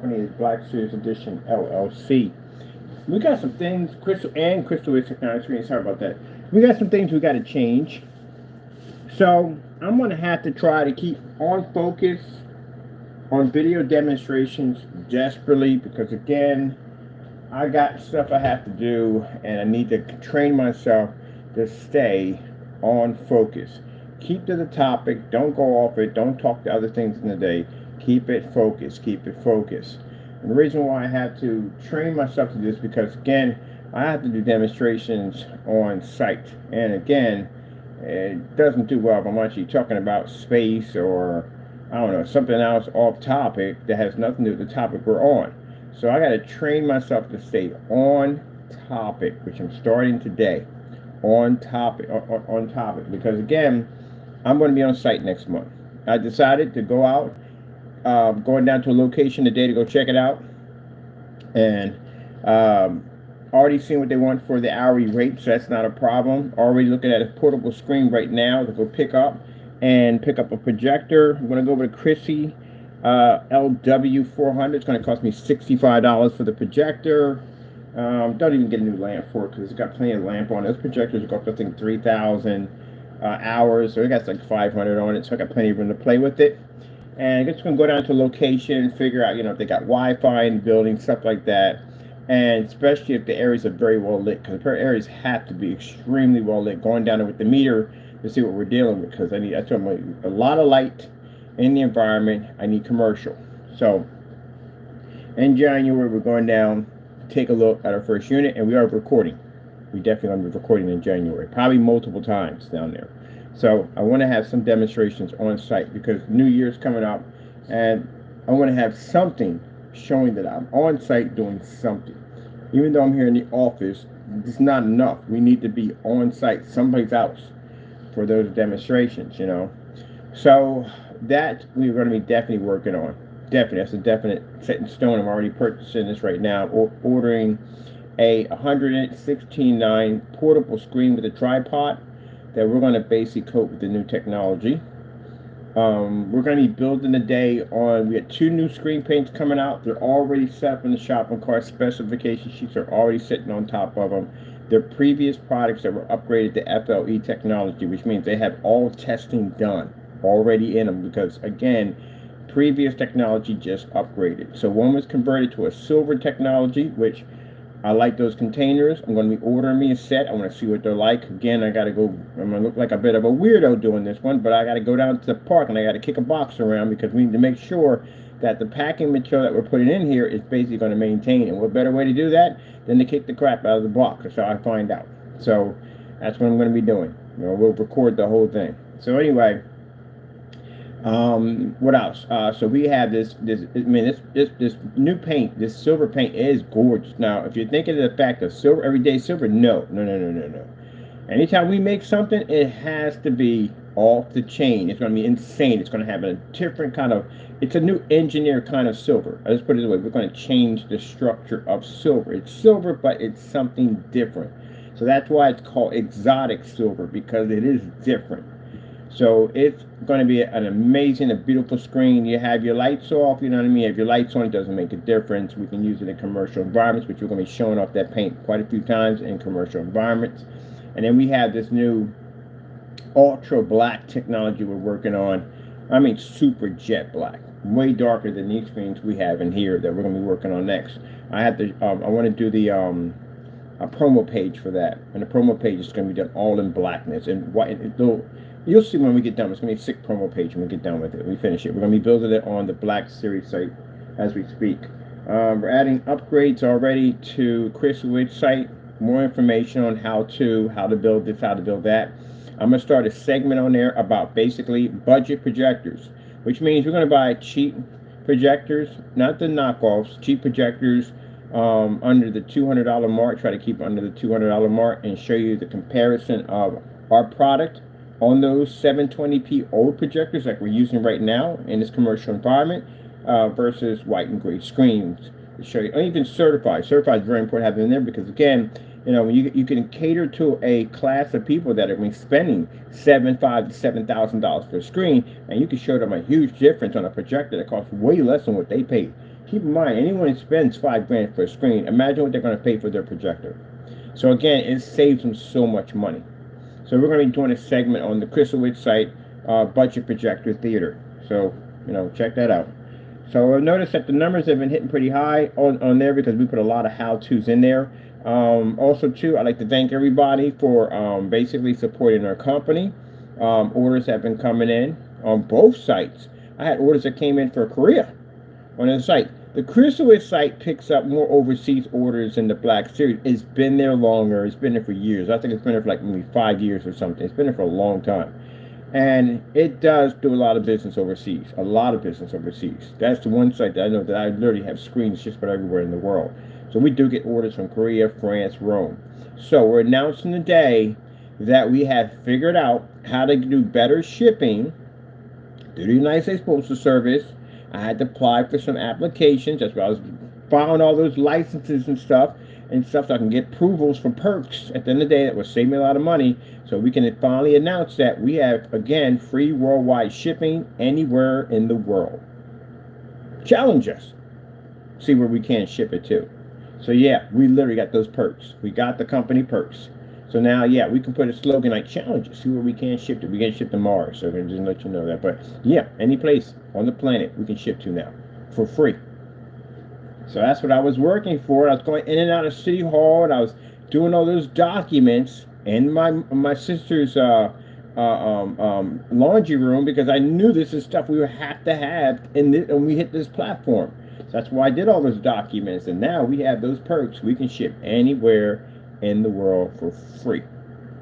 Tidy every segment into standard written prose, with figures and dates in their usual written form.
company is Black Series Edition LLC. We got some things, Crystal Wave Technology. Sorry about that. We got some things we got to change. So I'm going to have to try to keep on focus on video demonstrations desperately because, again, I got stuff I have to do and I need to train myself to stay on focus. Keep to the topic. Don't go off it. Don't talk to other things in the day. Keep it focused. Keep it focused. And the reason why I have to train myself to this because, again, I have to do demonstrations on site. And again, it doesn't do well if I'm actually talking about space or, I don't know, something else off topic that has nothing to do with the topic we're on. So I got to train myself to stay on topic, which I'm starting today. On topic, because again, I'm going to be on site next month. I decided to go out, going down to a location today to go check it out, and already seen what they want for the hourly rate, so that's not a problem. Already looking at a portable screen right now to go pick up a projector. I'm going to go over to Chrissy LW400. It's going to cost me $65 for the projector. Don't even get a new lamp for it because it's got plenty of lamp on it. Those projectors go up to, I think, 3,000 hours, so it got like 500 on it, so I got plenty of room to play with it. And I'm just going to go down to a location, figure out, if they got Wi-Fi in the building, stuff like that. And especially if the areas are very well lit, because the areas have to be extremely well lit. Going down there with the meter to see what we're dealing with, because I told them a lot of light in the environment. I need commercial. So in January, we're going down to take a look at our first unit, and we are recording. We definitely going to be recording in January, probably multiple times down there. So I want to have some demonstrations on site because New Year's coming up, and I want to have something showing that I'm on site doing something. Even though I'm here in the office, it's not enough. We need to be on site someplace else for those demonstrations, So that we're going to be definitely working on. Definitely, that's a definite set in stone. I'm already purchasing this right now, ordering a 116.9 portable screen with a tripod that we're going to basically coat with the new technology. We're going to be building today on, we had 2 new screen paints coming out. They're already set up in the shop, and car specification sheets are already sitting on top of them. They're previous products that were upgraded to FLE technology, which means they have all testing done already in them because, again, previous technology just upgraded. So one was converted to a silver technology, which I like those containers. I'm going to be ordering me a set. I want to see what they're like. Again, I'm going to look like a bit of a weirdo doing this one, but I got to go down to the park and I got to kick a box around because we need to make sure that the packing material that we're putting in here is basically going to maintain. And what better way to do that than to kick the crap out of the box? That's how I find out. So that's what I'm going to be doing. We'll record the whole thing. So anyway, what else? So we have this new paint. This silver paint is gorgeous. Now, if you're thinking of the fact of silver, everyday silver, no. Anytime we make something, it has to be off the chain. It's going to be insane. It's going to have a different kind of, it's a new engineer kind of silver. Let's put it this way. We're going to change the structure of silver. It's silver, but it's something different. So that's why it's called exotic silver, because it is different. So it's going to be an amazing, a beautiful screen. You have your lights off, you know what I mean? If your lights on, it doesn't make a difference. We can use it in commercial environments, which we're going to be showing off that paint quite a few times in commercial environments. And then we have this new ultra black technology we're working on. I mean, super jet black, way darker than these screens we have in here that we're going to be working on next. I want to do the a promo page for that, and the promo page is going to be done all in blackness and white. You'll see when we get done. It's going to be a sick promo page when we get done with it. We finish it. We're going to be building it on the Black Series site as we speak. We're adding upgrades already to Chris Wood's site. More information on how to build this, how to build that. I'm going to start a segment on there about basically budget projectors, which means we're going to buy cheap projectors, not the knockoffs, cheap projectors under the $200 mark. Try to keep under the $200 mark and show you the comparison of our product on those 720p old projectors like we're using right now in this commercial environment versus white and gray screens to show you. Even certified is very important to have in there because, again, you can cater to a class of people that are spending $7,500 to $7,000 for a screen, and you can show them a huge difference on a projector that costs way less than what they paid. keep in mind, anyone who spends $5 grand for a screen, imagine what they're going to pay for their projector. So again, it saves them so much money. So we're going to be doing a segment on the Crystalwitz site, budget projector theater. So, check that out. So I've noticed that the numbers have been hitting pretty high on there because we put a lot of how-tos in there. Also, too, I'd like to thank everybody for basically supporting our company. Orders have been coming in on both sites. I had orders that came in for Korea on the site. The Crystalwitz site picks up more overseas orders than the Black Series. It's been there longer. It's been there for years. I think it's been there for like maybe 5 years or something. It's been there for a long time. And it does do a lot of business overseas. A lot of business overseas. That's the one site that I know that I literally have screens just about everywhere in the world. So we do get orders from Korea, France, Rome. So we're announcing today that we have figured out how to do better shipping through the United States Postal Service. I had to apply for some applications. That's why I was filing all those licenses and stuff so I can get approvals for perks at the end of the day that will save me a lot of money. So we can finally announce that we have, again, free worldwide shipping anywhere in the world. Challenge us. See where we can ship it to. So yeah, we literally got those perks. We got the company perks. So now, yeah, we can put a slogan like challenge us. See where we can ship to. We can ship to Mars. So I'm going to just let you know that. But yeah, any place on the planet we can ship to now for free. So that's what I was working for. I was going in and out of City Hall, and I was doing all those documents in my sister's laundry room because I knew this is stuff we would have to have when we hit this platform. So that's why I did all those documents, and now we have those perks. We can ship anywhere in the world for free.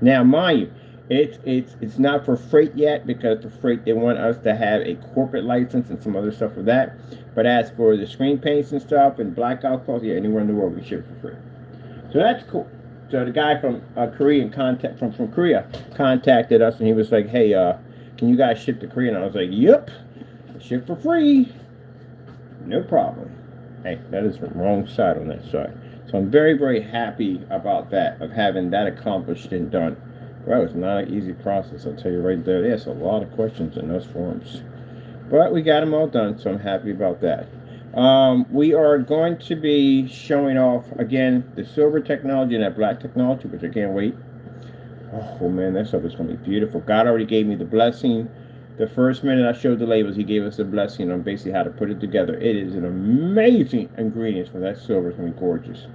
Now, mind you, it's not for freight yet because for freight they want us to have a corporate license and some other stuff for that. But as for the screen paints and stuff and blackout cloth, yeah, anywhere in the world we ship for free. So that's cool. So the guy from Korea contacted us and he was like, "Hey, can you guys ship to Korea?" And I was like, "Yep, ship for free, no problem." Hey, that is the wrong side on that side. So I'm very, very happy about that, of having that accomplished and done. Well, it's not an easy process, I'll tell you right there. There's a lot of questions in those forms. But we got them all done, so I'm happy about that. We are going to be showing off, again, the silver technology and that black technology, which I can't wait. Oh, man, that stuff is going to be beautiful. God already gave me the blessing. The first minute I showed the labels, he gave us the blessing on basically how to put it together. It is an amazing ingredient for that silver. It's going to be gorgeous.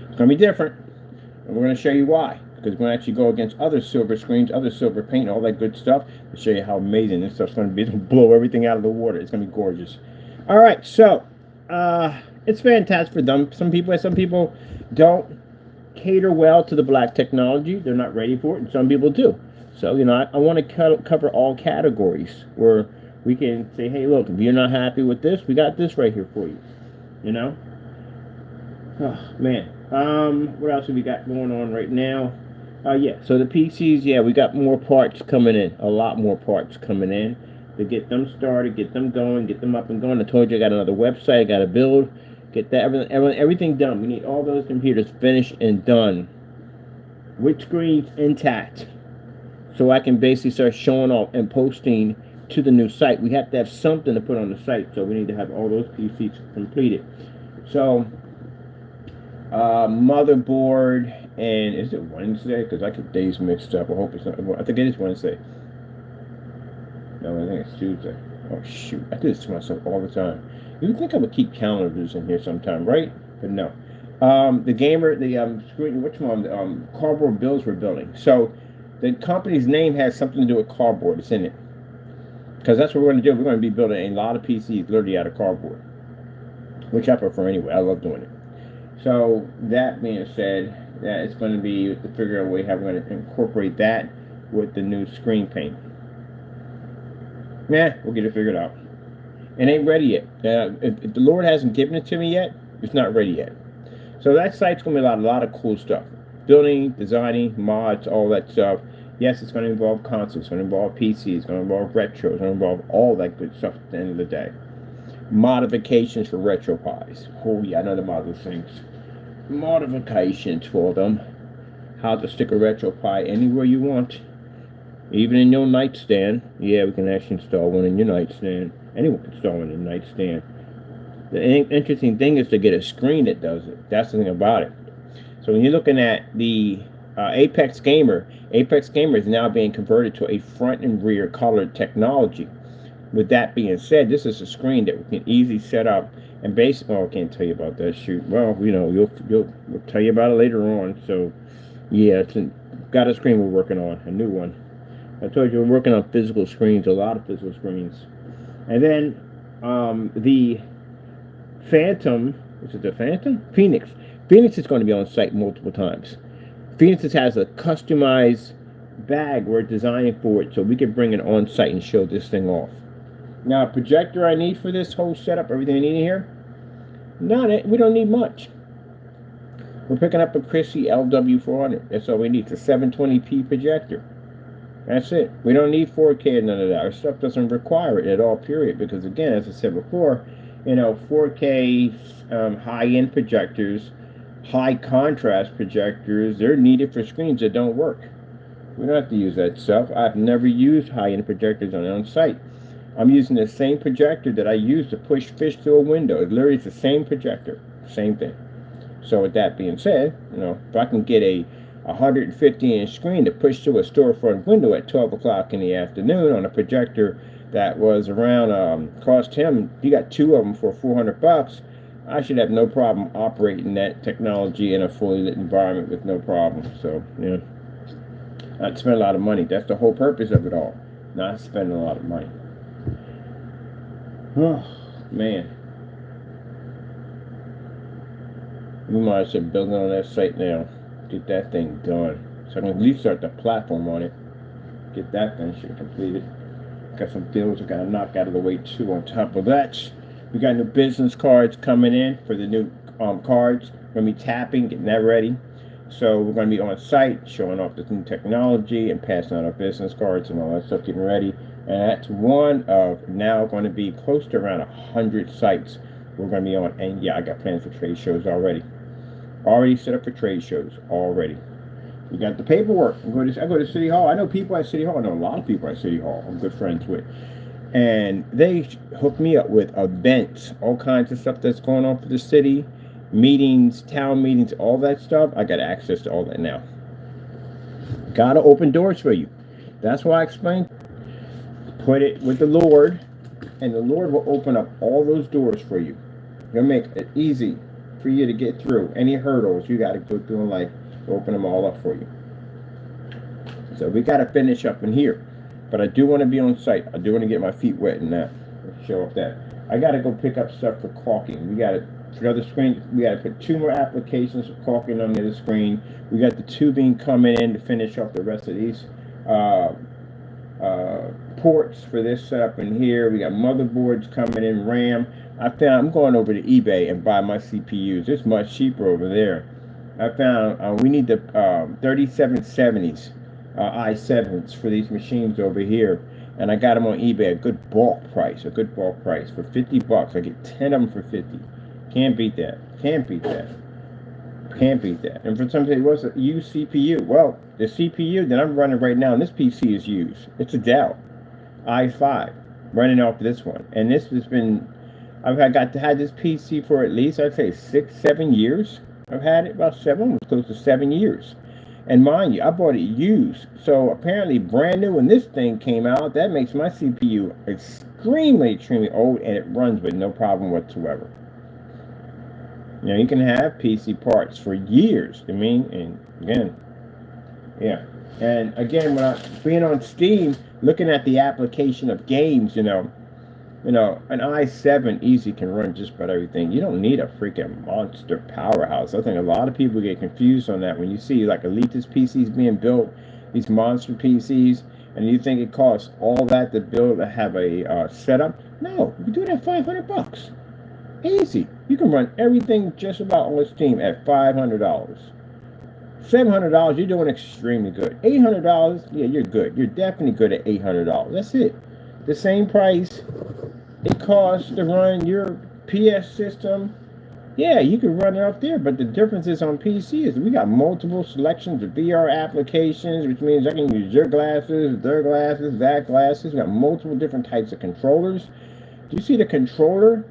It's going to be different, and we're going to show you why. Because we're going to actually go against other silver screens, other silver paint, all that good stuff to show you how amazing this stuff's going to be. It'll blow everything out of the water. It's going to be gorgeous. All right, so it's fantastic for them. Some people don't cater well to the black technology. They're not ready for it, and some people do. So, I want to cover all categories where we can say, hey, look, if you're not happy with this, we got this right here for you. Oh, man. What else have we got going on right now? Yeah, so the PCs, yeah, we got more parts coming in. A lot more parts coming in to get them started, get them going, get them up and going. I told you I got another website I got to build. Get that everything done. We need all those computers finished and done with screens intact, so I can basically start showing off and posting to the new site. We have to have something to put on the site, so we need to have all those PCs completed. So, motherboard, and is it Wednesday? Because I get days mixed up. I hope it's not. I think it is Wednesday. No, I think it's Tuesday. Oh, shoot. I do this to myself all the time. You would think I would keep calendars in here sometime, right? But no. The screen, cardboard bills we're building. So, the company's name has something to do with cardboard. It's in it. Because that's what we're going to do. We're going to be building a lot of PCs literally out of cardboard. Which I prefer anyway. I love doing it. So, that being said, that it's going to be to figure out a way how we're going to incorporate that with the new screen paint. Nah, we'll get it figured out. It ain't ready yet. If the Lord hasn't given it to me yet, it's not ready yet. So that site's going to be a lot of cool stuff. Building, designing, mods, all that stuff. Yes, it's going to involve consoles, it's going to involve PCs, it's going to involve retro, it's going to involve all that good stuff at the end of the day. Modifications for RetroPies. Oh yeah, I know them other things. Modifications for them. How to stick a RetroPie anywhere you want. Even in your nightstand. Yeah, we can actually install one in your nightstand. Anyone can install one in your nightstand. The interesting thing is to get a screen that does it. That's the thing about it. So when you're looking at the Apex Gamer is now being converted to a front and rear colored technology. With that being said, this is a screen that we can easily set up. And basically, I can't tell you about that shoot. Well, you know, we'll tell you about it later on. So, yeah, got a screen we're working on, a new one. I told you we're working on physical screens, a lot of physical screens. And then the Phantom, is it the Phantom? Phoenix. Phoenix is going to be on site multiple times. Phoenix has a customized bag we're designing for it so we can bring it on site and show this thing off. Now, a projector I need for this whole setup, everything I need in here, we don't need much. We're picking up a Christie LW400. That's all we need. It's a 720p projector. That's it. We don't need 4K or none of that. Our stuff doesn't require it at all, period. Because again, as I said before, you know, 4K high-end projectors, high contrast projectors, they're needed for screens that don't work. We don't have to use that stuff. I've never used high-end projectors on site. I'm using the same projector that I use to push fish through a window. It literally is the same projector, same thing. So with that being said, you know, if I can get a 150-inch screen to push through a storefront window at 12 o'clock in the afternoon on a projector that was around, cost him, he got two of them for $400, I should have no problem operating that technology in a fully lit environment with no problem. So, yeah, not spend a lot of money. That's the whole purpose of it all, not spending a lot of money. Oh, man. We might as well build on that site now. Get that thing done. So I can at least start the platform on it. Get that thing shit completed. Got some deals I gotta knock out of the way too on top of that. We got new business cards coming in for the new cards. We're gonna be tapping, getting that ready. So we're gonna be on site, showing off this new technology and passing out our business cards and all that stuff, getting ready. And that's one of now going to be close to around 100 sites we're going to be on. And yeah, I got plans for trade shows already. Already set up for trade shows already. We got the paperwork. I go to City Hall. I know people at City Hall. I know a lot of people at City Hall I'm good friends with. And they hook me up with events, all kinds of stuff that's going on for the city, meetings, town meetings, all that stuff. I got access to all that now. Got to open doors for you. That's why I explained. Put it with the Lord, and the Lord will open up all those doors for you. He'll make it easy for you to get through any hurdles you got to go through in life. He'll open them all up for you. So we got to finish up in here, but I do want to be on site. I do want to get my feet wet in that. Show up that. I got to go pick up stuff for caulking. We got to, for the other screen, we got to put 2 more applications for caulking on the other screen. We got the tubing coming in to finish up the rest of these ports for this setup in here. We got motherboards coming in, RAM. I'm going over to eBay and buy my CPUs. It's much cheaper over there. I found we need the 3770s i7s for these machines over here, and I got them on eBay, a good bulk price for $50. I get 10 of them for 50. Can't beat that. Can't beat that. And for somebody, what's a used CPU? Well, the CPU that I'm running right now, and this PC is used. It's a Dell i5 running off this one, and this has been, I've had this PC for at least, I'd say 6-7 years. I've had it about 7, close to 7 years. And mind you, I bought it used. So apparently brand new when this thing came out, that makes my CPU extremely old, and it runs with no problem whatsoever. You know, you can have PC parts for years. I mean, and again, yeah. And again, when being on Steam, looking at the application of games, you know, an i7 easy can run just about everything. You don't need a freaking monster powerhouse. I think a lot of people get confused on that when you see like elitist PCs being built, these monster PCs, and you think it costs all that to build to have a setup. No, you can do it at $500. Easy. You can run everything just about on Steam at $500. $700, you're doing extremely good. $800, yeah, you're good. You're definitely good at $800. That's it. The same price it costs to run your PS system. Yeah, you can run it up there, but the difference is on PC is we got multiple selections of VR applications, which means I can use your glasses, their glasses, that glasses. We got multiple different types of controllers. Do you see the controller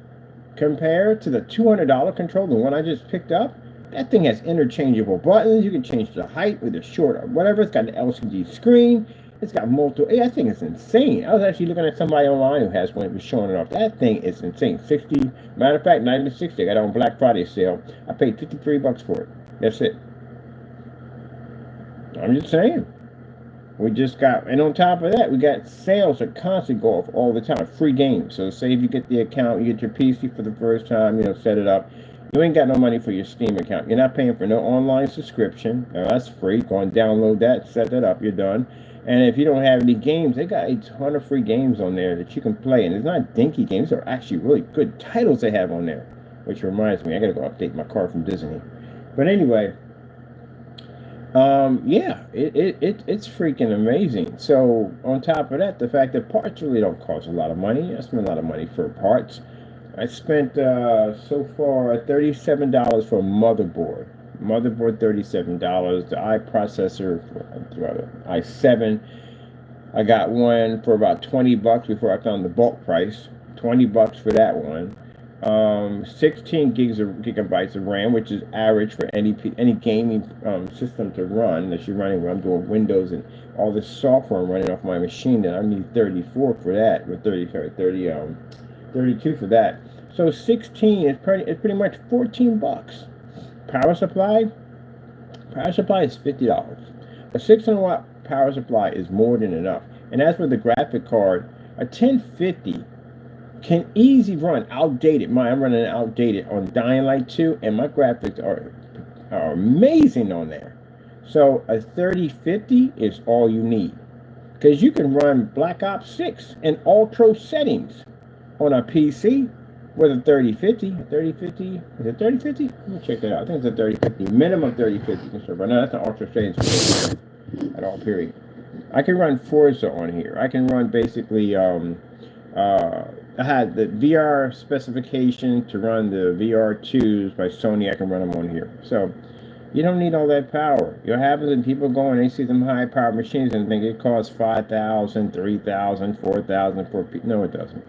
compared to the $200 controller, the one I just picked up. That thing has interchangeable buttons. You can change the height with the short or whatever. It's got an LCD screen. It's got multiple. That thing is insane. I was actually looking at somebody online who has one. It was showing it off. That thing is insane. 60. Matter of fact, not even 60. I got it on Black Friday sale. I paid $53 for it. That's it. I'm just saying. We just got, and on top of that, we got sales that constantly go off all the time. Free games. So say if you get the account, you get your PC for the first time, set it up. You ain't got no money for your Steam account. You're not paying for no online subscription. Now, that's free. Go and download that, set that up, you're done. And if you don't have any games, they got a ton of free games on there that you can play. And it's not dinky games. They're actually really good titles they have on there. Which reminds me, I got to go update my card from Disney. But anyway, yeah, it's freaking amazing. So on top of that, the fact that parts really don't cost a lot of money. I spend a lot of money for parts. I spent so far $37 for a motherboard. Motherboard $37. The iProcessor i7. I got one for about $20 before I found the bulk price. $20 for that one. 16 gigabytes of RAM, which is average for any gaming system to run that you're running. When I'm doing Windows and all this software I'm running off my machine, then I need 34 for that, with 32 for that. So 16 is pretty much $14. Power supply is $50. A 600-watt power supply is more than enough. And as for the graphic card, a 1050 can easily run outdated. I'm running outdated on Dying Light 2, and my graphics are amazing on there. So a 3050 is all you need, because you can run Black Ops 6 in ultra settings on a PC with a 3050. Is it 3050? Let me check that out. I think it's a 3050. Minimum 3050. No, that's an ultra settings at all, period. I can run Forza on here. I can run basically, I had the VR specification to run the VR2s by Sony. I can run them on here. So you don't need all that power. You'll have people going, they see them high-powered machines and think it costs $5,000, $3,000, $4,000 for a. No, it doesn't.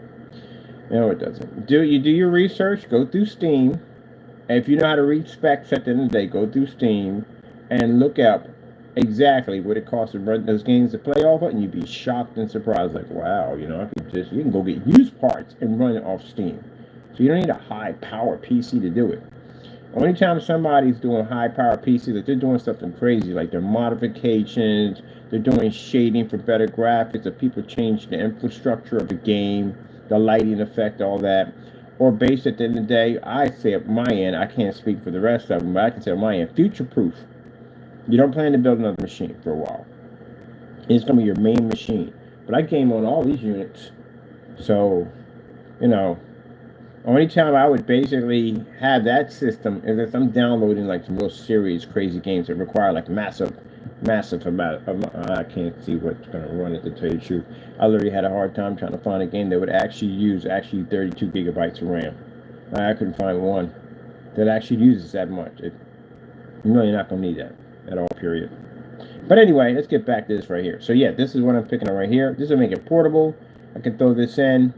No, it doesn't. Do your research. Go through Steam. And if you know how to read specs at the end of the day, go through Steam and look up exactly what it costs to run those games to play off of, and you'd be shocked and surprised, like, wow, you can go get used parts and run it off Steam. So you don't need a high-power PC to do it. Only time somebody's doing high-power PC, that they're doing something crazy, like their modifications, they're doing shading for better graphics, or people change the infrastructure of the game, the lighting effect, all that. Or based at the end of the day, I say at my end, I can't speak for the rest of them, but I can say at my end, future-proof. You don't plan to build another machine for a while. It's going to be your main machine. But I game on all these units. So, only time I would basically have that system is if I'm downloading like some real serious crazy games that require like massive amount of, I can't see what's going to run it, to tell you the truth. I literally had a hard time trying to find a game that would actually use 32 gigabytes of RAM. I couldn't find one that actually uses that much. You're not going to need that at all, period. But anyway, let's get back to this right here. So yeah, this is what I'm picking up right here. This will make it portable. I can throw this in,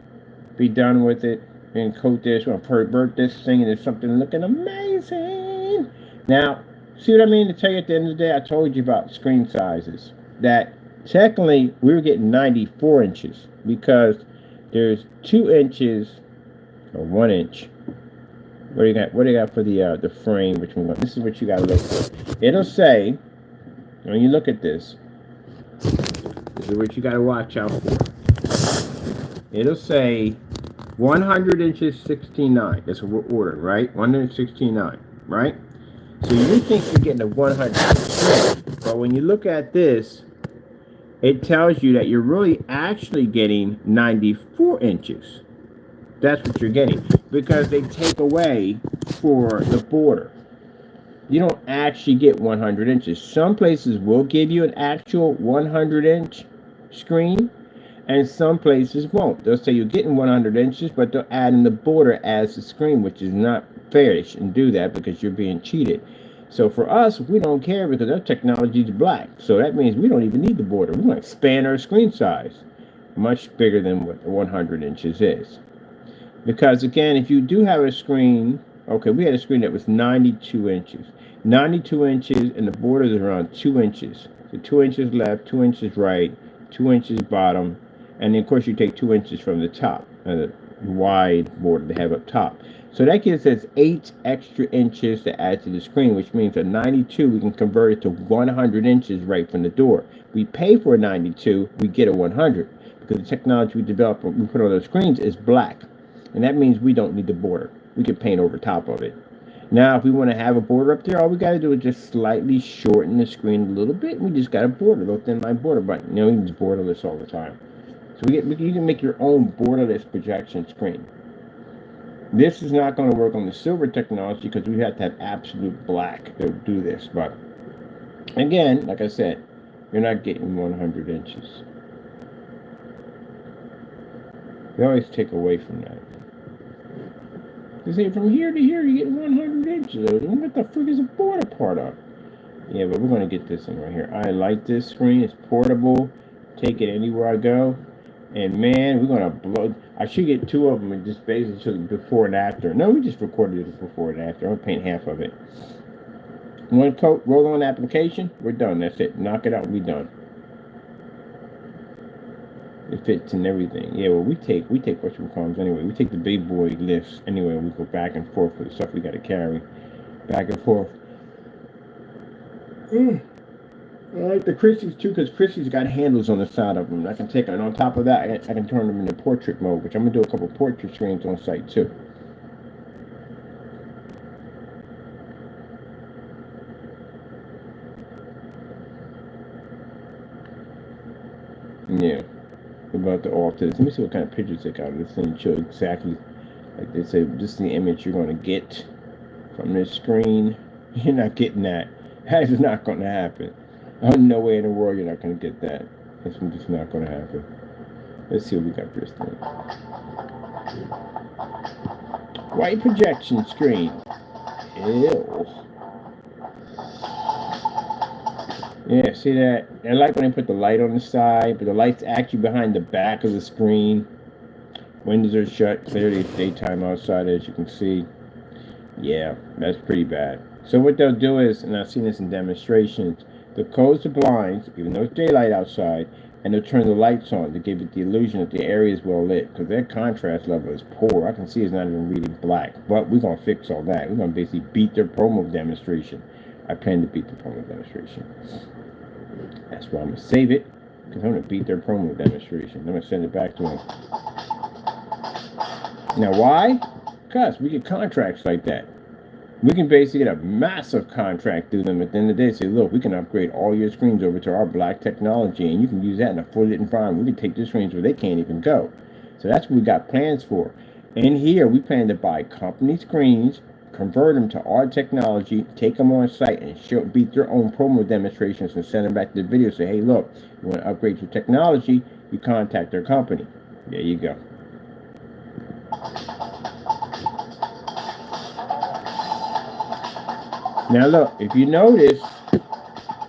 be done with it, and coat this. I'm going to pervert this thing into something looking amazing. Now, see what I mean to tell you at the end of the day? I told you about screen sizes. That technically we were getting 94 inches because there's 2 inches or 1 inch. What do you got? What do you got for the frame? This is what you got to look for. It'll say, when you look at this, this is what you got to watch out for. It'll say 100 inches 69. That's what we're ordering, right? 169, right? So you think you're getting a 100%, but when you look at this, it tells you that you're really actually getting 94 inches. That's what you're getting, because they take away for the border. You don't actually get 100 inches. Some places will give you an actual 100-inch screen, and some places won't. They'll say you're getting 100 inches, but they'll add in the border as the screen, which is not fair. They shouldn't do that because you're being cheated. So for us, we don't care because our technology is black. So that means we don't even need the border. We want to expand our screen size much bigger than what 100 inches is. Because again, if you do have a screen, okay, we had a screen that was 92 inches. 92 inches and the border is around 2 inches. So 2 inches left, 2 inches right, 2 inches bottom, and then of course you take 2 inches from the top, the wide border they have up top. So that gives us 8 extra inches to add to the screen, which means a 92 we can convert it to 100 inches right from the door. We pay for a 92, we get a 100 because the technology we develop, we put on those screens is black. And that means we don't need the border. We can paint over top of it. Now, if we want to have a border up there, all we got to do is just slightly shorten the screen a little bit. We just got a border, little thin line border button. You know, you use borderless all the time. So you can make your own borderless projection screen. This is not going to work on the silver technology because we have to have absolute black to do this. But again, like I said, you're not getting 100 inches. They always take away from that. They say from here to here you get 100 inches. What the frick is the border part of? Yeah, but we're going to get this thing right here. I like this screen. It's portable. Take it anywhere I go. And man, we're going to blow. I should get 2 of them and just basically show before and after. No, we just recorded it before and after. I'm going to paint half of it. One coat, roll on application. We're done. That's it. Knock it out. We're done. It fits and everything. Yeah, well, we take what you call them anyway. We take the big boy lifts anyway. We go back and forth with the stuff we got to carry, back and forth. I like the Christie's too, because Christie's got handles on the side of them. I can take, and on top of that, I can turn them into portrait mode, which I'm gonna do a couple portrait screens on site too. Yeah. About the altars. Let me see what kind of pictures they got. This thing show exactly like they say. This is the image you're going to get from this screen. You're not getting that. That is not going to happen. No way in the world you're not going to get that. It's just not going to happen. Let's see what we got for this thing. White projection screen. Ew. Yeah, see that? I like when they put the light on the side, but the light's actually behind the back of the screen. Windows are shut. Clearly it's daytime outside, as you can see. Yeah, that's pretty bad. So what they'll do is, and I've seen this in demonstrations, they'll close the blinds, even though it's daylight outside, and they'll turn the lights on to give it the illusion that the area is well lit, because their contrast level is poor. I can see it's not even reading black, but we're going to fix all that. We're going to basically beat their promo demonstration. I plan to beat the promo demonstration. That's why I'm going to save it, because I'm going to beat their promo demonstration. I'm going to send it back to them. Now, why? Because we get contracts like that. We can basically get a massive contract through them at the end of the day. Say, look, we can upgrade all your screens over to our black technology, and you can use that in a fully lit environment. We can take the screens where they can't even go. So that's what we got plans for. In here, we plan to buy company screens, convert them to our technology, take them on site, and beat their own promo demonstrations and send them back to the video. Say, hey, look, you want to upgrade your technology, you contact their company. There you go. Now look, if you notice,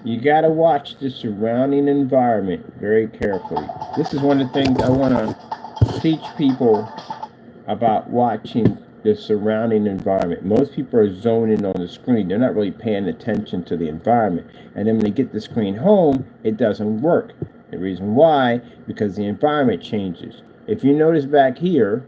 you got to watch the surrounding environment very carefully. This is one of the things I want to teach people about watching the surrounding environment. Most people are zoning on the screen. They're not really paying attention to the environment. And then when they get the screen home, it doesn't work. The reason why, because the environment changes. If you notice back here,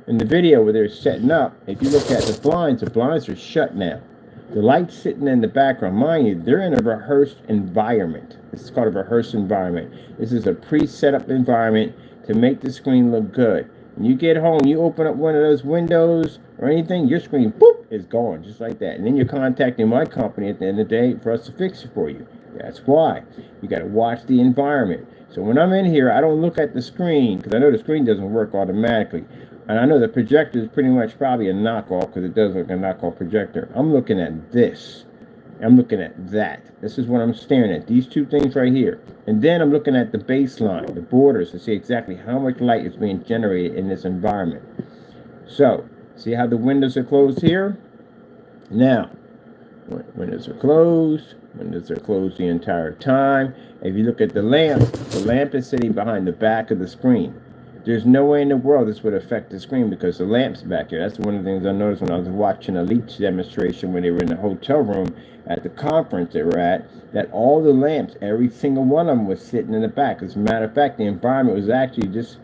in the video where they're setting up, if you look at the blinds are shut now. The light's sitting in the background. Mind you, they're in a rehearsed environment. This is called a rehearsed environment. This is a pre-set up environment to make the screen look good. When you get home, you open up one of those windows or anything, your screen, boop, is gone, just like that. And then you're contacting my company at the end of the day for us to fix it for you. That's why. You got to watch the environment. So when I'm in here, I don't look at the screen, because I know the screen doesn't work automatically. And I know the projector is pretty much probably a knockoff, because it does look like a knockoff projector. I'm looking at this. I'm looking at that. This is what I'm staring at. These two things right here. And then I'm looking at the baseline, the borders, to see exactly how much light is being generated in this environment. So, see how the windows are closed here? Now, windows are closed. Windows are closed the entire time. If you look at the lamp is sitting behind the back of the screen. There's no way in the world this would affect the screen because the lamp's back here. That's one of the things I noticed when I was watching a Leach demonstration when they were in the hotel room at the conference they were at, that all the lamps, every single one of them was sitting in the back. As a matter of fact, the environment was actually this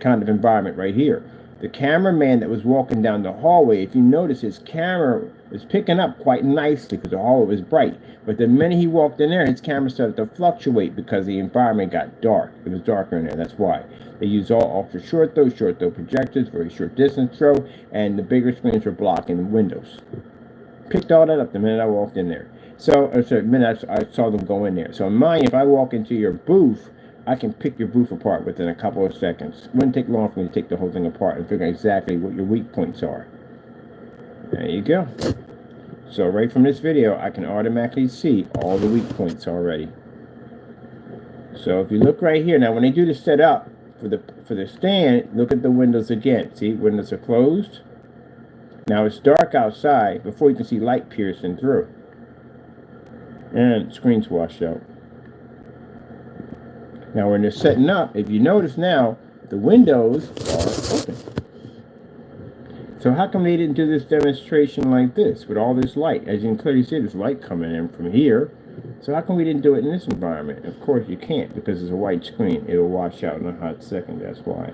kind of environment right here. The cameraman that was walking down the hallway, if you notice, his camera was picking up quite nicely because the hallway was bright. But the minute he walked in there, his camera started to fluctuate because the environment got dark. It was darker in there, that's why. They use all ultra short throw projectors, very short distance throw, and the bigger screens were blocking the windows. Picked all that up the minute I walked in there. So, the minute I saw them go in there. So mine, if I walk into your booth, I can pick your booth apart within a couple of seconds. It wouldn't take long for me to take the whole thing apart and figure out exactly what your weak points are. There you go. So right from this video, I can automatically see all the weak points already. So if you look right here, now when they do the setup for the stand, look at the windows again. See, windows are closed. Now it's dark outside before you can see light piercing through. And screen's washed out. Now when they're setting up, if you notice now, the windows are open. So how come they didn't do this demonstration like this with all this light? As you can clearly see, there's light coming in from here. So how come we didn't do it in this environment? Of course you can't because it's a white screen. It'll wash out in a hot second, that's why.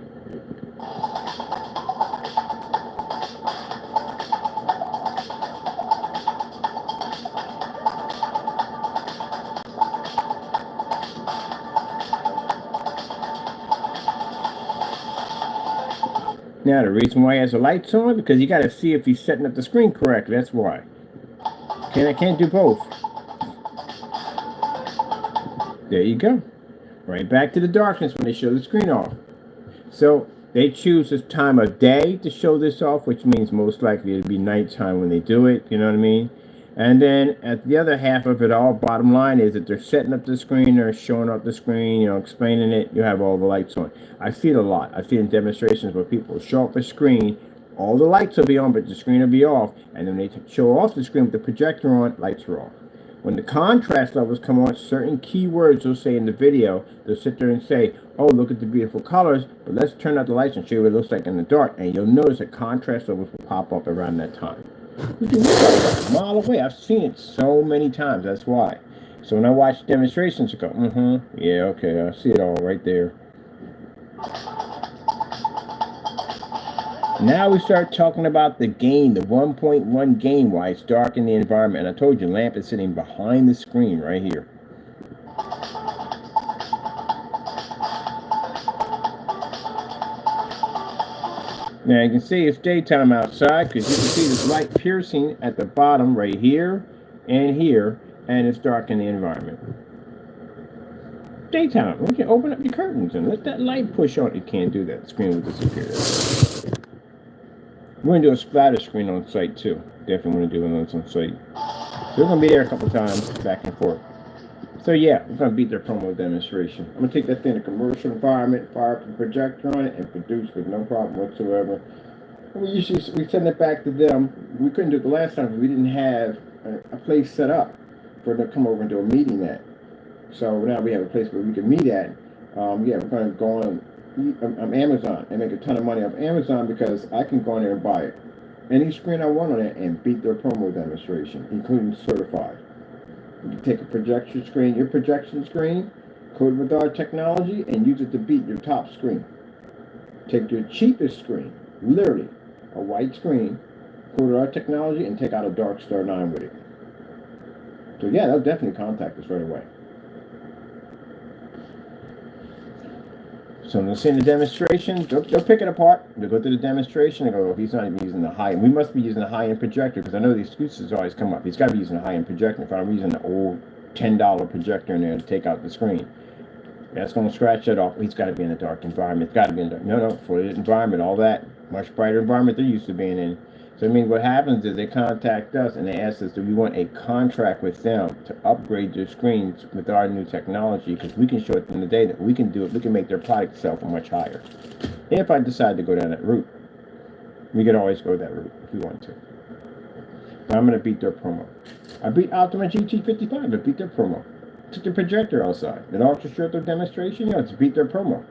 Now, the reason why he has the lights on, because you got to see if he's setting up the screen correctly. That's why. I can't do both. There you go. Right back to the darkness when they show the screen off. So, they choose this time of day to show this off, which means most likely it'll be nighttime when they do it. You know what I mean? And then at the other half of it all, bottom line is that they're setting up the screen, they're showing up the screen, explaining it, you have all the lights on. I see it a lot. I see it in demonstrations where people will show up a screen, all the lights will be on, but the screen will be off, and then they show off the screen with the projector on, lights are off. When the contrast levels come on, certain keywords they'll say in the video, they'll sit there and say, oh, look at the beautiful colors, but let's turn out the lights and show you what it looks like in the dark, and you'll notice that contrast levels will pop up around that time. You can look like a mile away. I've seen it so many times. That's why. So when I watch demonstrations, I go, yeah, okay, I see it all right there. Now we start talking about the gain, the 1.1 gain, why it's dark in the environment. And I told you, lamp is sitting behind the screen right here. Now you can see it's daytime outside because you can see this light piercing at the bottom right here, and it's dark in the environment. Daytime. We can open up your curtains and let that light push on. You can't do that. The screen will disappear. We're going to do a splatter screen on site too. Definitely want to do one on site. So we're going to be there a couple times, back and forth. So yeah, we're going to beat their promo demonstration. I'm going to take that thing in a commercial environment, fire up a projector on it, and produce with no problem whatsoever. We send it back to them. We couldn't do it the last time because we didn't have a place set up for them to come over and do a meeting at. So now we have a place where we can meet at. We're going to go on Amazon and make a ton of money off Amazon because I can go in there and buy any screen I want on it and beat their promo demonstration, including certified. You can take a projection screen, your projection screen, code it with our technology, and use it to beat your top screen. Take your cheapest screen, literally a white screen, code it with our technology, and take out a Dark Star 9 with it. So yeah, they'll definitely contact us right away. So when they're seeing the demonstration, they'll pick it apart. They'll go through the demonstration and go, oh, he's not even using the high-end. We must be using a high-end projector because I know the excuses always come up. He's got to be using a high-end projector. If I'm using an old $10 projector in there to take out the screen, that's going to scratch that off. He's got to be in a dark environment. It's got to be in dark. No, for the environment, all that much brighter environment they're used to being in. So I mean, what happens is they contact us and they ask us, do we want a contract with them to upgrade their screens with our new technology? Because we can show it in the day that we can do it. We can make their product sell for much higher. If I decide to go down that route, we can always go that route if we want to. But I'm going to beat their promo. I beat Optima GT55. I beat their promo. Took the projector outside. An ultra short demonstration, to beat their promo.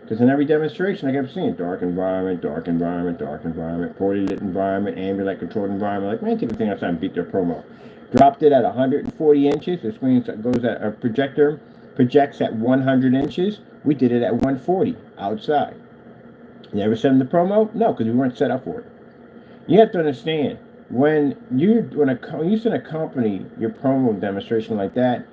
Because in every demonstration, I kept seeing dark environment, dark environment, dark environment, poorly lit environment, ambient light controlled environment. Like, man, take the thing outside and beat their promo. Dropped it at 140 inches. The screen goes at a projector, projects at 100 inches. We did it at 140 outside. You ever send them the promo? No, because we weren't set up for it. You have to understand, when you send a company your promo demonstration like that,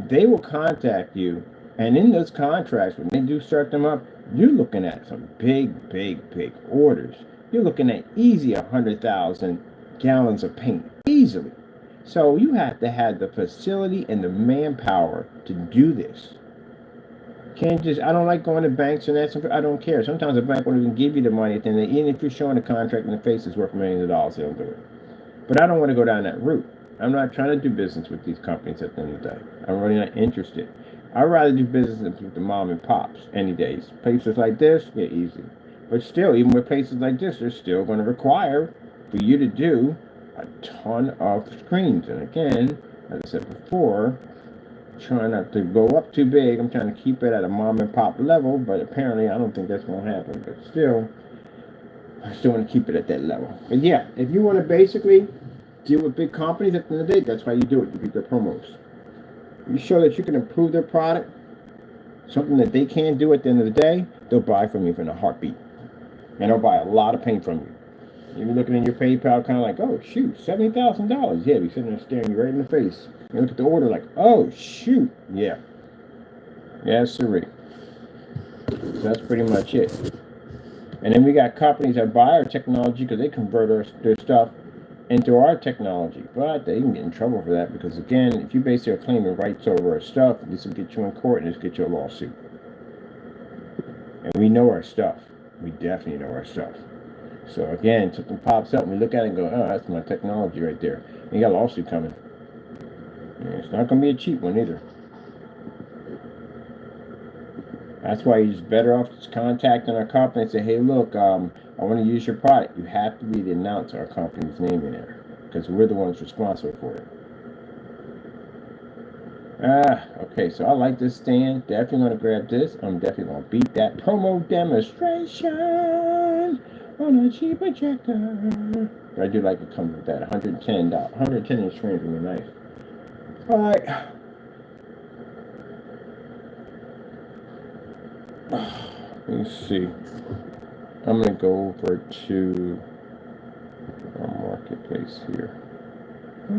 they will contact you, and in those contracts, when they do start them up, you're looking at some big, big, big orders. You're looking at easy 100,000 gallons of paint, easily. So you have to have the facility and the manpower to do this. Can't just, I don't like going to banks and that. I don't care. Sometimes a bank won't even give you the money at the end. Even if you're showing a contract in the face is worth millions of dollars, they don't do it. But I don't want to go down that route. I'm not trying to do business with these companies at the end of the day. I'm really not interested. I'd rather do business with the mom and pops any days. Places like this, yeah, easy. But still, even with places like this, they're still going to require for you to do a ton of screens. And again, as I said before, trying not to go up too big. I'm trying to keep it at a mom and pop level, but apparently I don't think that's going to happen. But still, I still want to keep it at that level. But yeah, if you want to basically deal with big companies at the end of the day, that's how you do it. You beat their promos. You show that you can improve their product, something that they can't do at the end of the day, they'll buy from you in a heartbeat. And they'll buy a lot of paint from you. You'll be looking in your PayPal kind of like, oh, shoot, $70,000. Yeah, be sitting there staring you right in the face. You look at the order like, oh, shoot. Yeah. Yes, sirree. So that's pretty much it. And then we got companies that buy our technology because they convert their stuff into our technology. But they can get in trouble for that because, again, if you basically are claiming rights over our stuff, this will get you in court and this will get you a lawsuit. And we know our stuff. We definitely know our stuff. So, again, something pops up and we look at it and go, oh, that's my technology right there. And you got a lawsuit coming. And it's not going to be a cheap one either. That's why you're just better off just contacting our company and say, hey, look, I want to use your product. You have to be announce our company's name in there because we're the ones responsible for it. Okay, so I like this stand. Definitely going to grab this. I'm definitely going to beat that promo demonstration on a cheap projector. But I do like it comes with that $110. 110 inch screen would be nice. All right. Let me see. I'm going to go over to our marketplace here. So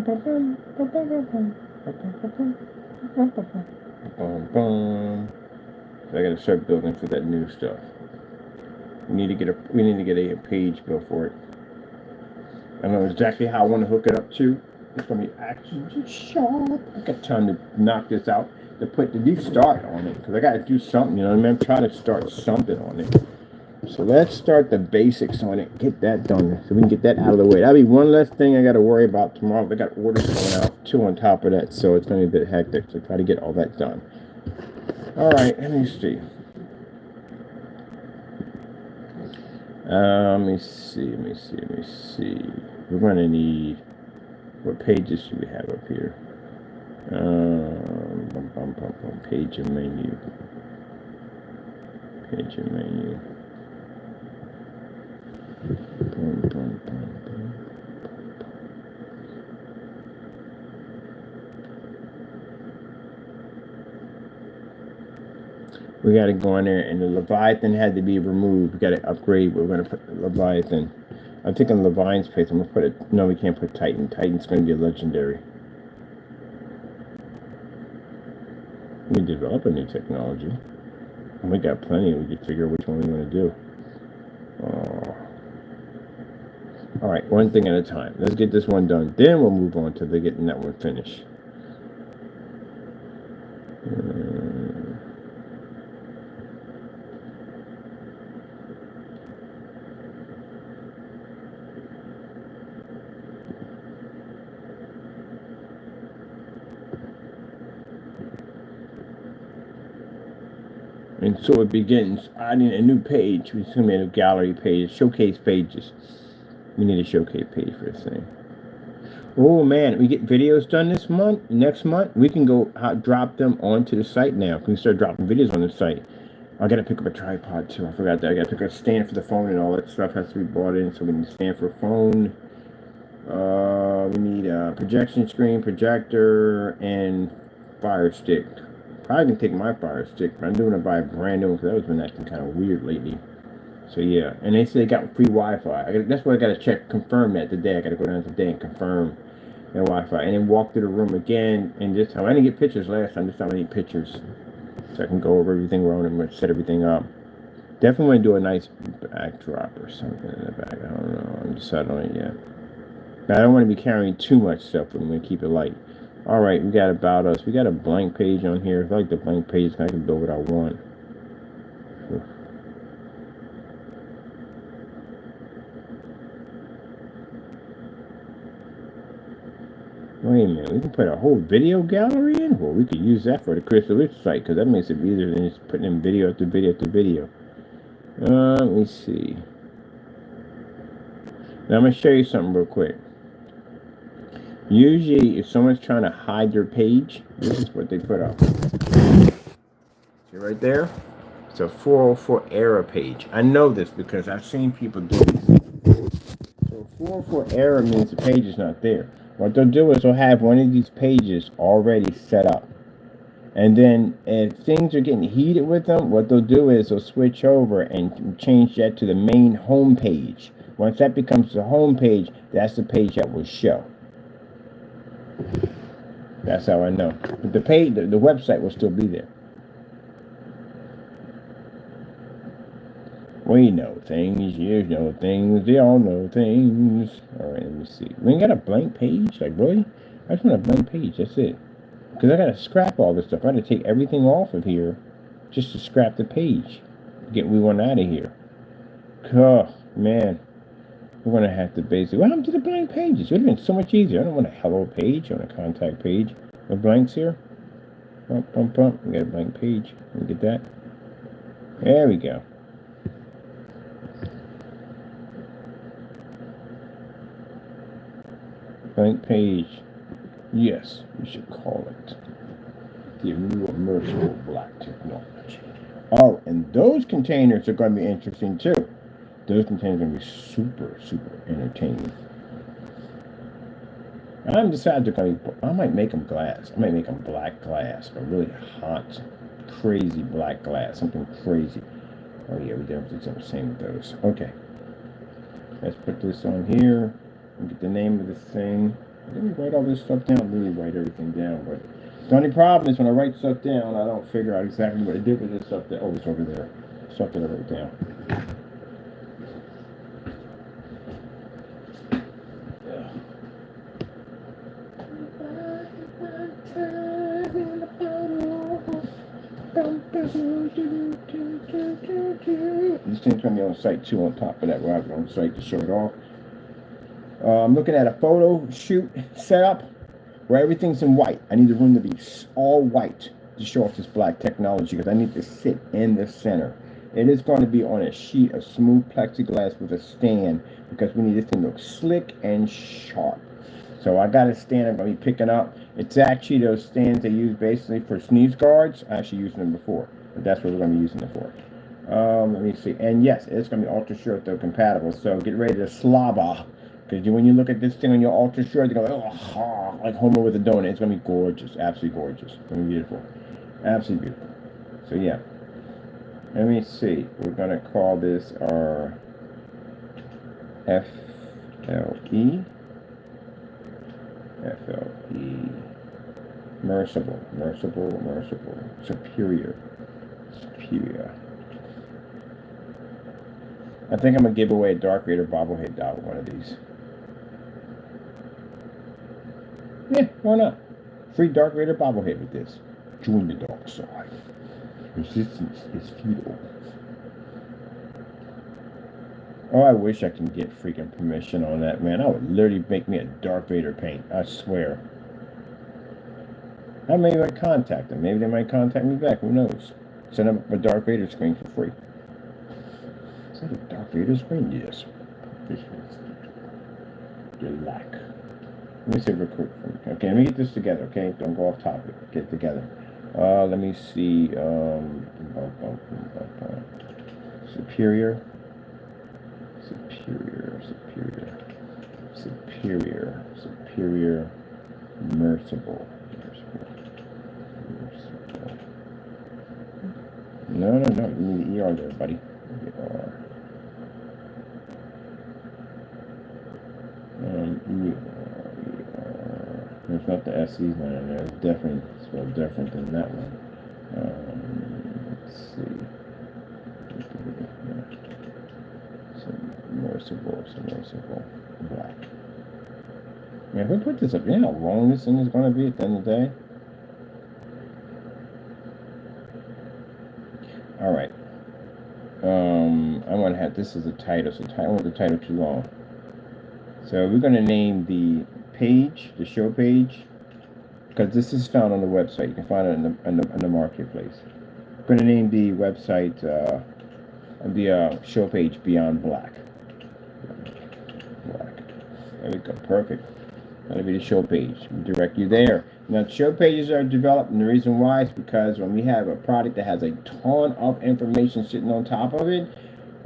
I got to start building for that new stuff. We need to get a page built for it. I don't know exactly how I want to hook it up to. It's going to be action sharp. I got time to knock this out. To put the new start on it because I got to do something, you know what I mean? I'm trying to start something on it. So let's start the basics on it. Get that done so we can get that out of the way. That'll be one less thing I got to worry about tomorrow. I got orders going out too on top of that, so it's going to be a bit hectic. So try to get all that done. All right, let me see. Let me see. We're going to need, what pages should we have up here? Page and menu. We got to go in there, and the Leviathan had to be removed. We got to upgrade. We're going to put the Leviathan. I'm thinking Leviathan's place. I'm going to put it. No, we can't put Titan. Titan's going to be a legendary. We can develop a new technology. And we got plenty. We can figure which one we want to do. All right, one thing at a time. Let's get this one done. Then we'll move on to getting that one finished. And so it begins adding a new page. We're going to a new gallery page, showcase pages. We need a showcase page for this thing. Oh man, we get videos done this month. Next month, we can go drop them onto the site now. We can start dropping videos on the site. I gotta pick up a tripod too. I forgot that. I gotta pick up a stand for the phone and all that stuff has to be bought in. So we need a stand for a phone. We need a projection screen, projector, and fire stick. Probably can take my fire stick, but I'm doing it by a brand new one because that was been acting kind of weird lately. So yeah, and they say they got free Wi-Fi. That's what I gotta check, confirm that today. I gotta go down today and confirm the Wi-Fi, and then walk through the room again. And this time I didn't get pictures last time. This time I need pictures, so I can go over everything around and set everything up. Definitely want to do a nice backdrop or something in the back. I don't know. I'm deciding on it yet. But I don't want to be carrying too much stuff. I'm going to keep it light. All right, we got about us. We got a blank page on here. If I like the blank page, I can build what I want. Wait a minute, we can put a whole video gallery in? Well, we could use that for the Crystal Rich site because that makes it easier than just putting in video after video after video. Let me see. Now I'm going to show you something real quick. Usually, if someone's trying to hide their page, this is what they put up. See right there? It's a 404 error page. I know this because I've seen people do this. So 404 error means the page is not there. What they'll do is they'll have one of these pages already set up. And then if things are getting heated with them, what they'll do is they'll switch over and change that to the main home page. Once that becomes the home page, that's the page that will show. That's how I know. But the page, the website will still be there. We know things, you know things, they all know things. All right, let me see. We ain't got a blank page? Like, really? I just want a blank page, that's it. Because I got to scrap all this stuff. I got to take everything off of here just to scrap the page. Get we want out of here. Oh, man. We're going to have to basically... What happened to the blank pages? It would have been so much easier. I don't want a hello page. I want a contact page. No blanks here. Bump, bump, bump. We got a blank page. Let me get that. There we go. Blank page. Yes, we should call it the new immersible black technology. Oh, and those containers are going to be interesting too. Those containers are going to be super, super entertaining. I'm decided they're going to be, I might make them glass. I might make them black glass, but really hot, crazy black glass, something crazy. Oh yeah, we definitely do the same with those. Okay. Let's put this on here. And get the name of this thing. Let me write all this stuff down. Really write everything down. But the only problem is when I write stuff down, I don't figure out exactly what I did with this stuff. Oh, it's over there. Stuff that I wrote down. This thing's going to be on site too. On top of that, we're having on site to show it off. I'm looking at a photo shoot setup where everything's in white. I need the room to be all white to show off this black technology because I need to sit in the center. It is going to be on a sheet of smooth plexiglass with a stand because we need this thing to look slick and sharp. So I got a stand I'm going to be picking up. It's actually those stands they use basically for sneeze guards. I actually used them before, but that's what we're going to be using it for. Let me see. And yes, it's going to be ultra short though compatible. So get ready to slobber. Because when you look at this thing on your ultra short, you go, oh, like Homer with a donut. It's going to be gorgeous. Absolutely gorgeous. It's going to be beautiful. Absolutely beautiful. So, yeah. Let me see. We're going to call this our FLE. FLE. Merciful. Superior. I think I'm going to give away a Darth Vader bobblehead doll with one of these. Yeah, why not? Free Darth Vader bobblehead with this. Join the dark side. Resistance is futile. Oh, I wish I can get freaking permission on that, man. I would literally make me a Darth Vader paint. I swear. I maybe might contact them. Maybe they might contact me back. Who knows? Send them a Darth Vader screen for free. Is that a Darth Vader screen? Yes. Relax. Let me see real quick. Okay, let me get this together, okay? Don't go off topic. Get it together. Let me see. Superior, superior, superior, superior, superior, merciful, merciful, merciful. No, no, no. You need the ER there, buddy. ER. There's not the SE's not in there. It's definitely spelled different than that one. Let's see. Submersible, black. Yeah, who put this up? You know how long this thing is going to be at the end of the day? Alright. I want to have, this as a title, so I want the title too long. So we're going to name the page, the show page, because this is found on the website. You can find it in the marketplace. I'm going to name the website, the show page Beyond Black. There we go, perfect. That'll be the show page. We direct you there. Now, show pages are developed, and the reason why is because when we have a product that has a ton of information sitting on top of it,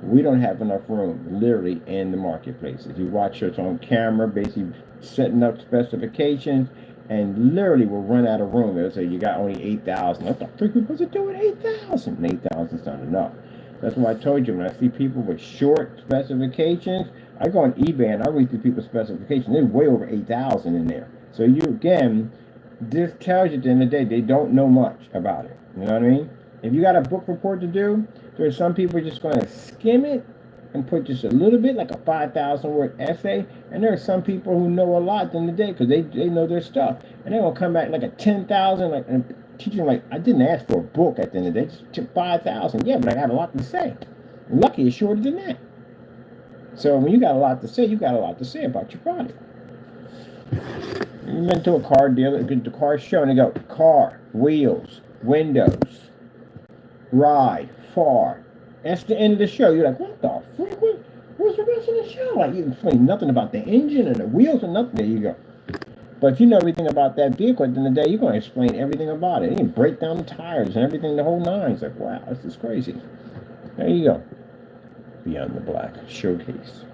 we don't have enough room, literally, in the marketplace. If you watch us on camera, basically setting up specifications, and literally we'll run out of room. It'll say you got only 8,000. What the freak are we supposed to do with 8,000? 8,000 is not enough. That's why I told you, when I see people with short specifications, I go on eBay and I read through people's specifications. They're way over 8,000 in there. So you, again, this tells you at the end of the day, they don't know much about it. You know what I mean? If you got a book report to do, there's some people just going to skim it and put just a little bit, like a 5,000 word essay. And there are some people who know a lot at the end of the day because they know their stuff. And they're going to come back like a 10,000, like, and teaching like, I didn't ask for a book at the end of the day, just took 5,000. Yeah, but I got a lot to say. Lucky it's shorter than that. So when you got a lot to say, you got a lot to say about your product. You went to a car dealer, get the car show, and they go, car, wheels, windows, ride, far. That's the end of the show. You're like, what the freak? Where's the rest of the show? Like, you explain nothing about the engine and the wheels and nothing. There you go. But if you know everything about that vehicle, at the end of the day, you're going to explain everything about it. You can break down the tires and everything, the whole nine. It's like, wow, this is crazy. There you go. Beyond the Black showcase.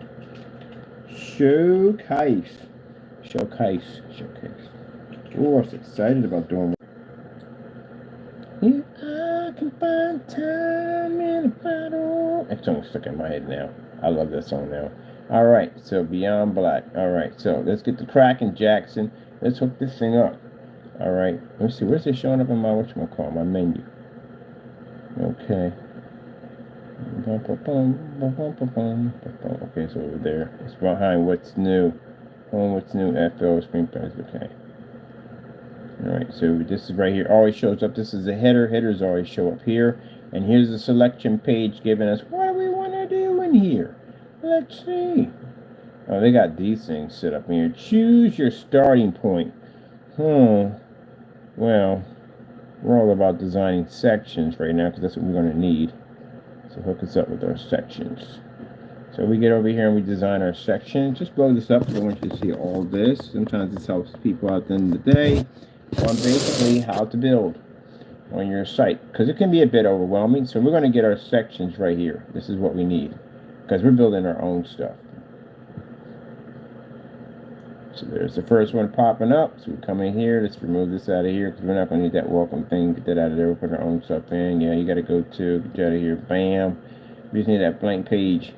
Showcase. Showcase. Showcase. Oh, I was excited about doing it. If I can find time in a bottle. That song's stuck in my head now. I love that song now. Alright, so Beyond Black. Alright, so let's get the cracking, Jackson. Let's hook this thing up. Alright, let's see. Where's it showing up in my, whatchamacallit, my menu? Okay. Okay, so over there. It's behind what's new. What's new, FL, Spring Price. Okay. Alright, so this is right here. Always shows up. This is the header. Headers always show up here. And here's the selection page giving us what do we want to do in here. Let's see. Oh, they got these things set up here. Choose your starting point. Well, we're all about designing sections right now because that's what we're going to need. So hook us up with our sections. So we get over here and we design our section. Just blow this up because I want you to see all this. Sometimes this helps people out at the end of the day on basically how to build on your site. Because it can be a bit overwhelming. So we're going to get our sections right here. This is what we need. Because we're building our own stuff. So there's the first one popping up. So we come in here. Let's remove this out of here because we're not going to need that welcome thing. Get that out of there. We'll put our own stuff in. Yeah, you got to go to, get you out of here. Bam. We just need that blank page.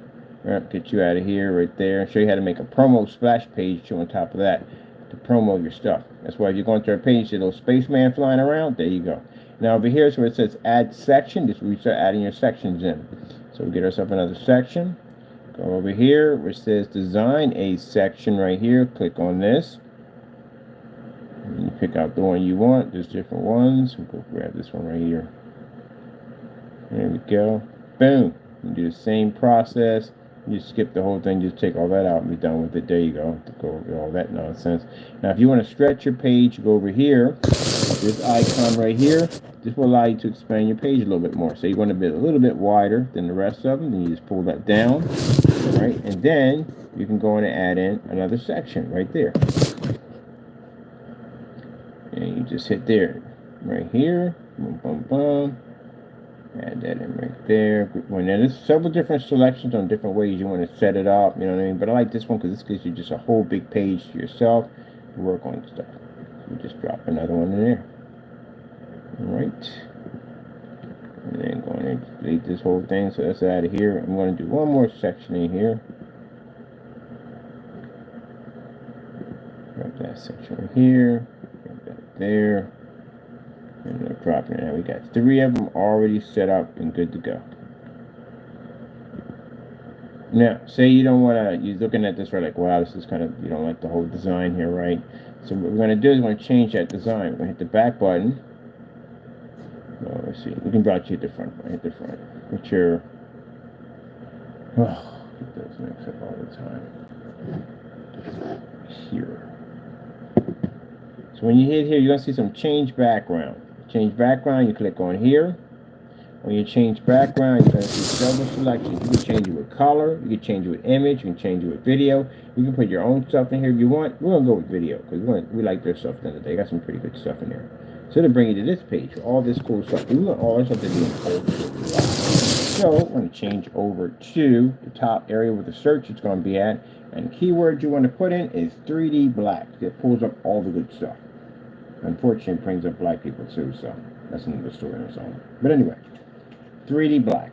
Right, get you out of here right there. And show you how to make a promo splash page show on top of that to promo your stuff. That's why if you're going to our page, see a little spaceman flying around. There you go. Now over here is where it says add section. This is where you start adding your sections in. So we get ourselves another section. Go over here where it says design a section right here. Click on this. And you pick out the one you want. There's different ones. We'll go grab this one right here. There we go. Boom. You do the same process. You skip the whole thing, just take all that out and be done with it. There you go. Go over all that nonsense. Now, if you want to stretch your page, go over here. This icon right here, this will allow you to expand your page a little bit more. So you want to be a little bit wider than the rest of them. Then you just pull that down, right? And then you can go in and add in another section right there. And you just hit there. right here. Boom, boom, boom. Add that in right there. Group one. Now there's several different selections on different ways you want to set it up. You know what I mean? But I like this one because this gives you just a whole big page to yourself to work on stuff. So we just drop another one in there. All right. And then going to delete this whole thing. So that's out of here. I'm going to do one more section in here. Drop that section right here. Drop that there. And they're dropping it. Now we got 3 of them already set up and good to go. Now, say you don't want to, you're looking at this, right, like, wow, this is kind of, you don't like the whole design here, right? So what we're going to do is we're going to change that design. We're going to hit the back button. Oh, let's see. We can brought you at the front. Hit the front. Put your, oh, it does mix up all the time. Here. So when you hit here, you're going to see some change background. Change background, you click on here. When you change background, you're going to see several selections. You can change it with color, you can change it with image, you can change it with video. You can put your own stuff in here if you want. We're going to go with video because we like their stuff at the end of the day. They got some pretty good stuff in there. So to bring you to this page, all this cool stuff. We want all this stuff to be in bold. So we're going to change over to the top area where the search is going to be at. And the keyword you want to put in is 3D black. It pulls up all the good stuff. Unfortunately, it brings up black people too, so that's another story on its own. But anyway. 3D black.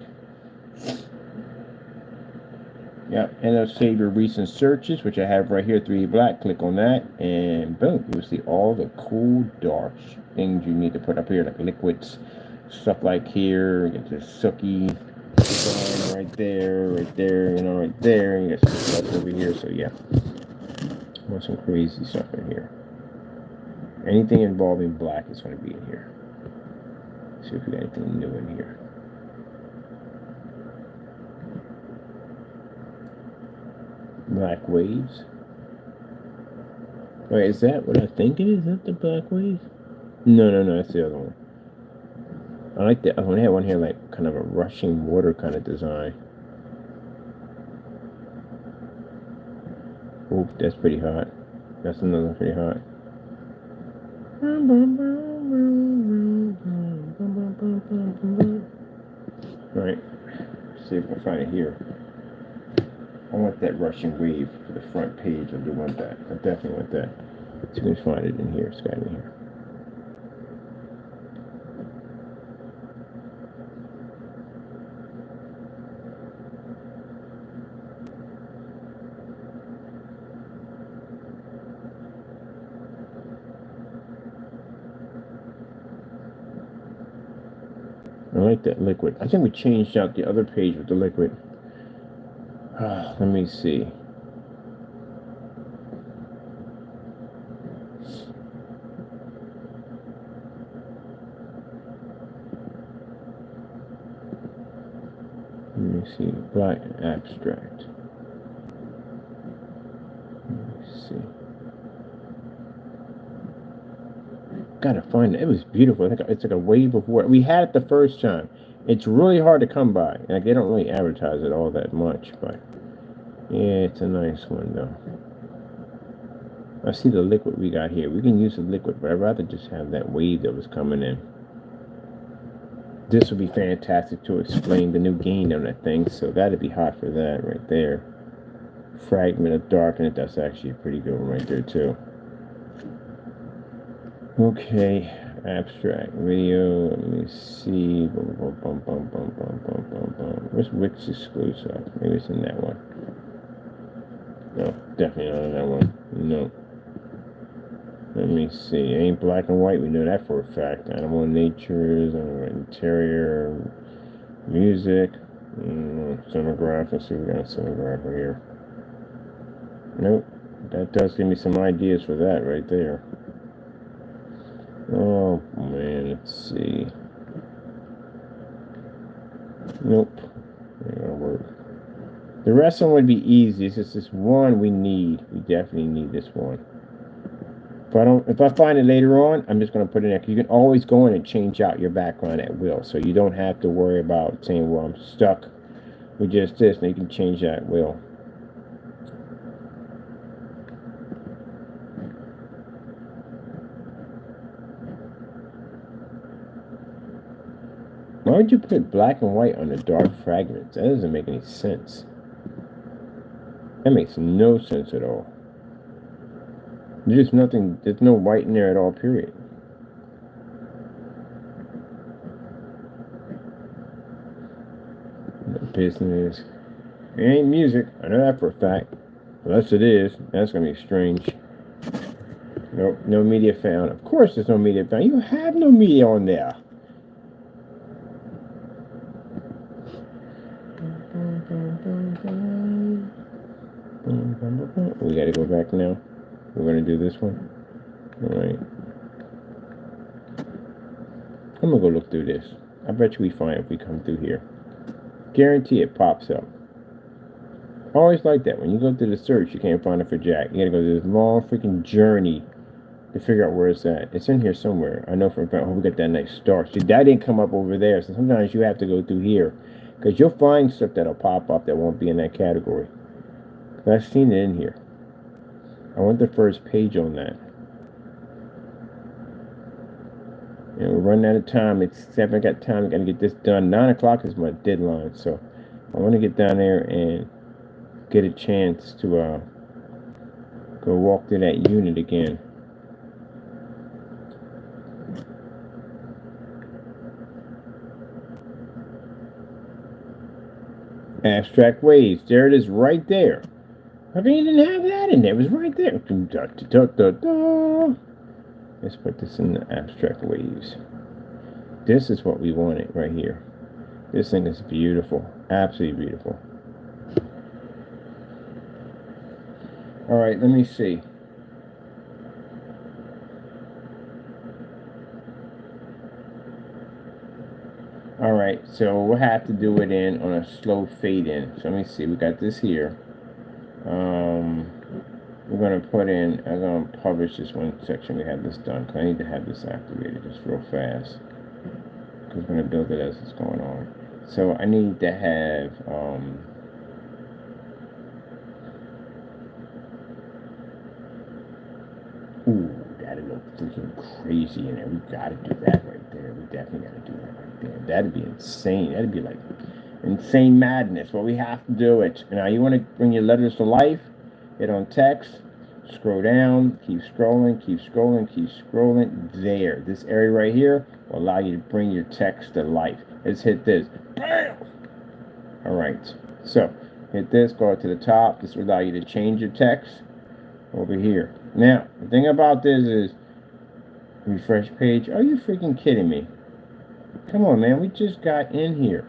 Yep, and it'll save your recent searches, which I have right here, 3D black. Click on that, and boom, you'll see all the cool dark things you need to put up here, like liquids, stuff like here. You get this Sookie design right there, you know, right there. You got some stuff over here, so yeah. Want some crazy stuff in here. Anything involving black is going to be in here. See if we got anything new in here. Black waves. Wait, is that what I think it is? Is that the black waves? No, that's the other one. I like that. I want to have one here, like kind of a rushing water kind of design. Oh, that's pretty hot. That's another one pretty hot. Right. See if I can find it here. I want that rushing wave for the front page. I do want that. I definitely want that. So you can find it in here. It's got it in here. I like that liquid. I think we changed out the other page with the liquid. Let me see. Let me see. Black abstract. Let me see. Gotta find it. It was beautiful. It's like a wave of water. We had it the first time. It's really hard to come by. Like they don't really advertise it all that much, but yeah, it's a nice one though. I see the liquid we got here. We can use the liquid, but I'd rather just have that wave that was coming in. This would be fantastic to explain the new gain on that thing, so that'd be hot for that right there. Fragment of darken it. That's actually a pretty good one right there too. Okay, abstract video. Let me see. Where's Wix exclusive? Maybe it's in that one. No, definitely not in that one. No. Let me see. Ain't black and white. We know that for a fact. Animal natures, interior, music, sonograph. Let's see. We got a sonographer here. Nope. That does give me some ideas for that right there. Oh man, let's see. Nope. Ain't gonna work. The rest of them would be easy. It's just this one we need. We definitely need this one. If I find it later on, I'm just gonna put it in there. You can always go in and change out your background at will, so you don't have to worry about saying, "Well, I'm stuck with just this." Now you can change that at will. Why would you put black and white on a dark fragment? That doesn't make any sense. That makes no sense at all. There's nothing, there's no white in there at all, period. No business. It ain't music. I know that for a fact. Unless it is, that's gonna be strange. Nope, no media found. Of course there's no media found. You have no media on there. We gotta go back now. We're gonna do this one. Alright. I'm gonna go look through this. I bet you we find if we come through here. Guarantee it pops up. I always like that. When you go through the search, you can't find it for Jack. You gotta go through this long freaking journey to figure out where it's at. It's in here somewhere. I know for a fact. Oh, we got that nice star. See, that didn't come up over there. So sometimes you have to go through here. Because you'll find stuff that'll pop up that won't be in that category. I've seen it in here. I want the first page on that. And we're running out of time. It's 7. I got time. I gotta get this done. 9 o'clock is my deadline. So I want to get down there and get a chance to go walk through that unit again. Abstract waves. There it is right there. I mean, you didn't have that in there. It was right there. Let's put this in the abstract waves. This is what we wanted right here. This thing is beautiful. Absolutely beautiful. Alright, let me see. Alright, so we'll have to do it in on a slow fade in. So let me see. We got this here. We're going to put in, I'm going to publish this one section. We have this done. I need to have this activated just real fast. Because we're going to build it as it's going on. So I need to have, ooh, that'd look freaking crazy in there. We got to do that right there. We definitely got to do that right there. That'd be insane. That'd be like insane madness. But we have to do it. Now, you want to bring your letters to life? Hit on text, scroll down, keep scrolling, keep scrolling, keep scrolling. There. This area right here will allow you to bring your text to life. Let's hit this. Bam! Alright. So, hit this, go to the top. This will allow you to change your text over here. Now, the thing about this is, refresh page. Are you freaking kidding me? Come on, man. We just got in here.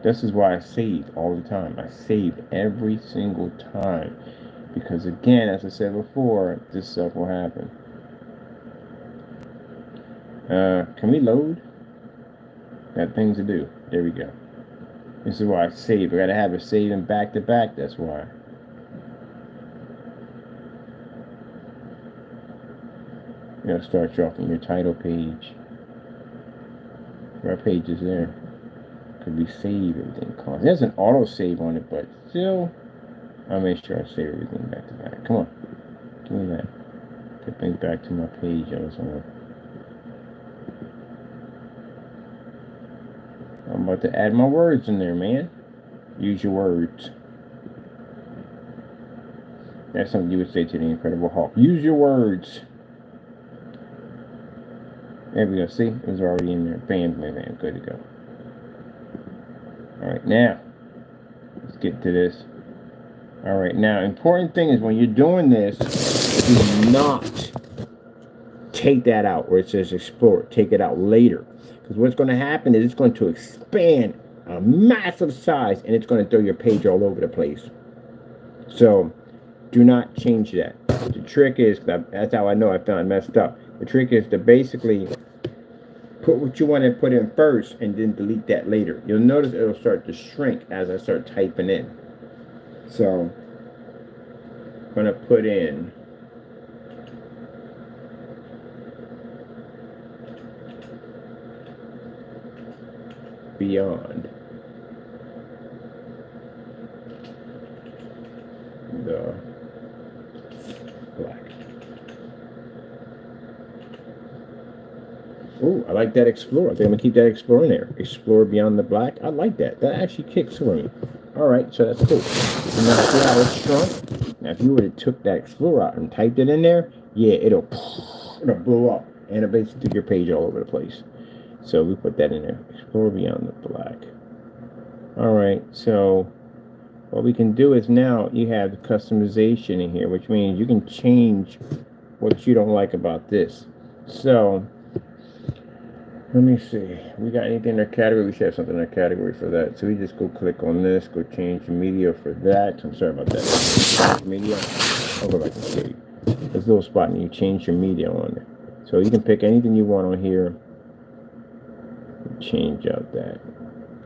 This is why I save all the time. I save every single time. Because again, as I said before, this stuff will happen. Can we load? Got things to do. There we go. This is why I save. I gotta have it saving back to back. That's why. You gotta start you off on your title page. Our page is there. We save everything. There's an auto save on it, but still, I'll make sure I save everything back to back. Come on, give me that. Get things back to my page I was on. I'm about to add my words in there, man. Use your words. That's something you would say to the Incredible Hulk. Use your words. There we go. See, it was already in there. Bam, bam, bam. Good to go. Alright, now, let's get to this. Alright, now, important thing is when you're doing this, do not take that out where it says explore. Take it out later. Because what's going to happen is it's going to expand a massive size and it's going to throw your page all over the place. So, do not change that. The trick is, that's how I know I found messed up. The trick is to basically put what you want to put in first and then delete that later. You'll notice it'll start to shrink as I start typing in. So I'm going to put in beyond the black. Oh, I like that Explorer. I think I'm gonna keep that Explorer in there. Explorer Beyond the Black. I like that. That actually kicks for me. All right, so that's cool. So now see how it's shrunk. Now, if you would have took that Explorer out and typed it in there, yeah, it'll blow up and it'll basically take your page all over the place. So we put that in there. Explorer Beyond the Black. All right, so what we can do is now you have the customization in here, which means you can change what you don't like about this. So let me see. We got anything in our category? We should have something in our category for that. So we just go click on this, go change media for that. I'm sorry about that. Media. I'll go back and show you. There's a little spot and you change your media on there. So you can pick anything you want on here. Change out that.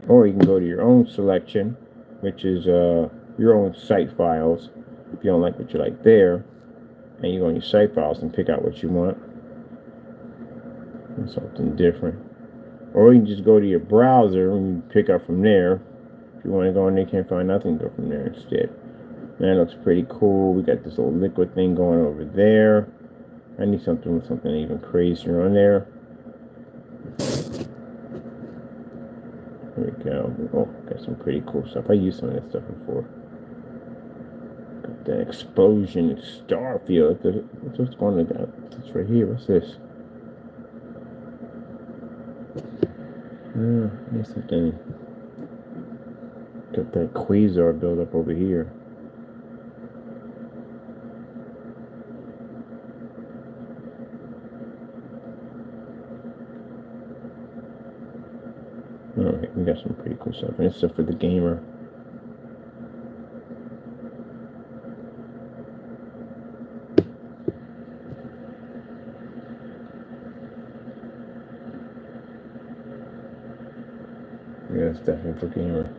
Or you can go to your own selection, which is your own site files. If you don't like what you like there, and you go on your site files and pick out what you want. And something different. Or you can just go to your browser and pick up from there. If you want to go in there, you can't find nothing, go from there instead. That looks pretty cool. We got this little liquid thing going over there. I need something with something even crazier on there. There we go. Oh, got some pretty cool stuff. I used some of that stuff before. Got that explosion Starfield. What's going on that? It's right here. What's this? There's something. Got that quasar build up over here. Alright, we got some pretty cool stuff. And it's stuff for the gamer. Yeah, it's definitely for gamer.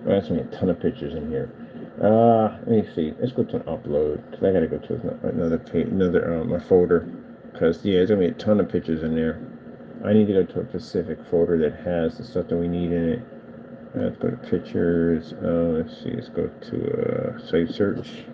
Oh, that's gonna be a ton of pictures in here. Let me see. Let's go to an upload because I gotta go to another page, my folder. Because yeah, there's gonna be a ton of pictures in there. I need to go to a specific folder that has the stuff that we need in it. Let's go to pictures. Let's see. Let's go to site search.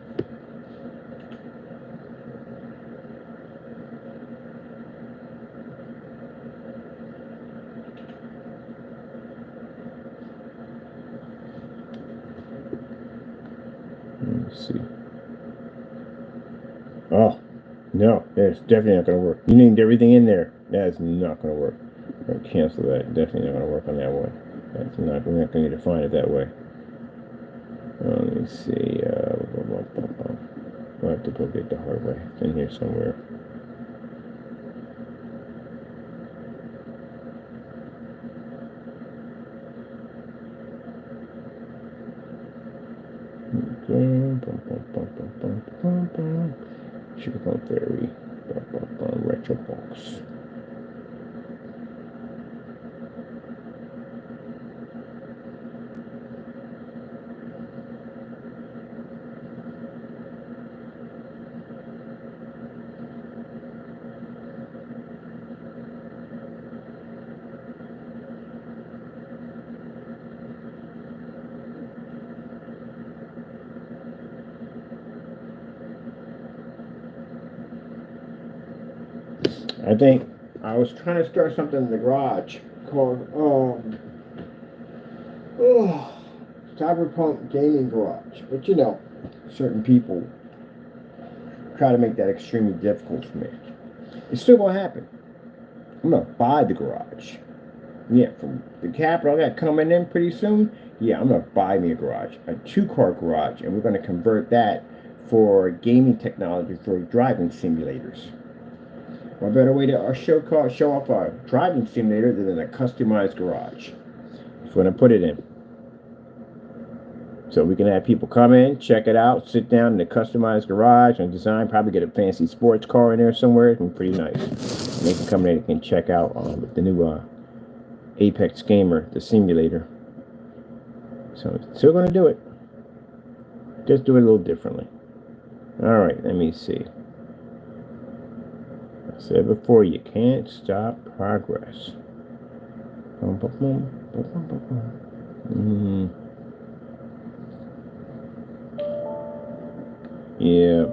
Let's see. Oh, no, that's definitely not going to work. You named everything in there. That's not going to work. I'm going to cancel that. Definitely not going to work on that one. That's not, we're not going to define it that way. Let me see. I'll have to go get the hard way. It's in here somewhere. Sugar Fairy. Retro box. I think I was trying to start something in the garage called Cyberpunk Gaming Garage. But you know, certain people try to make that extremely difficult for me. It's still gonna happen. I'm gonna buy the garage. Yeah, from the capital I got coming in pretty soon. Yeah, I'm gonna buy me a garage, a 2-car garage, and we're gonna convert that for gaming technology for driving simulators. What better way to show off our driving simulator than a customized garage? That's what I put it in. So we can have people come in, check it out, sit down in the customized garage and design, probably get a fancy sports car in there somewhere. It's pretty nice. And they can come in and check out the new Apex Gamer, the simulator. So still going to do it. Just do it a little differently. Alright, let me see. I said before, you can't stop progress. Yeah.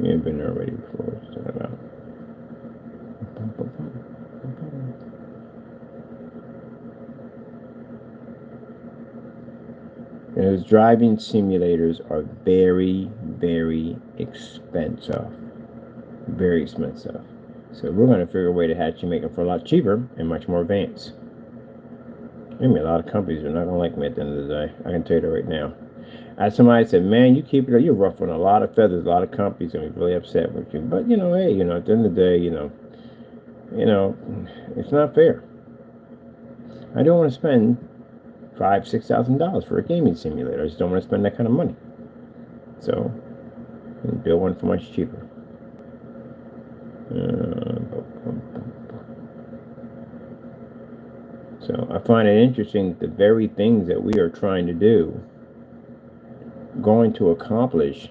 Yeah, been there already before. What you talking about? Those driving simulators are very, very expensive. Very expensive. So we're going to figure a way to actually make them for a lot cheaper and much more advanced. I mean, a lot of companies are not going to like me at the end of the day. I can tell you that right now. As somebody said, man, you keep it up. You're ruffling a lot of feathers. A lot of companies are going to be really upset with you. But, hey, at the end of the day, it's not fair. I don't want to spend $5,000-$6,000 for a gaming simulator. I just don't want to spend that kind of money. So, build one for much cheaper. So I find it interesting that the very things that we are trying to do, going to accomplish,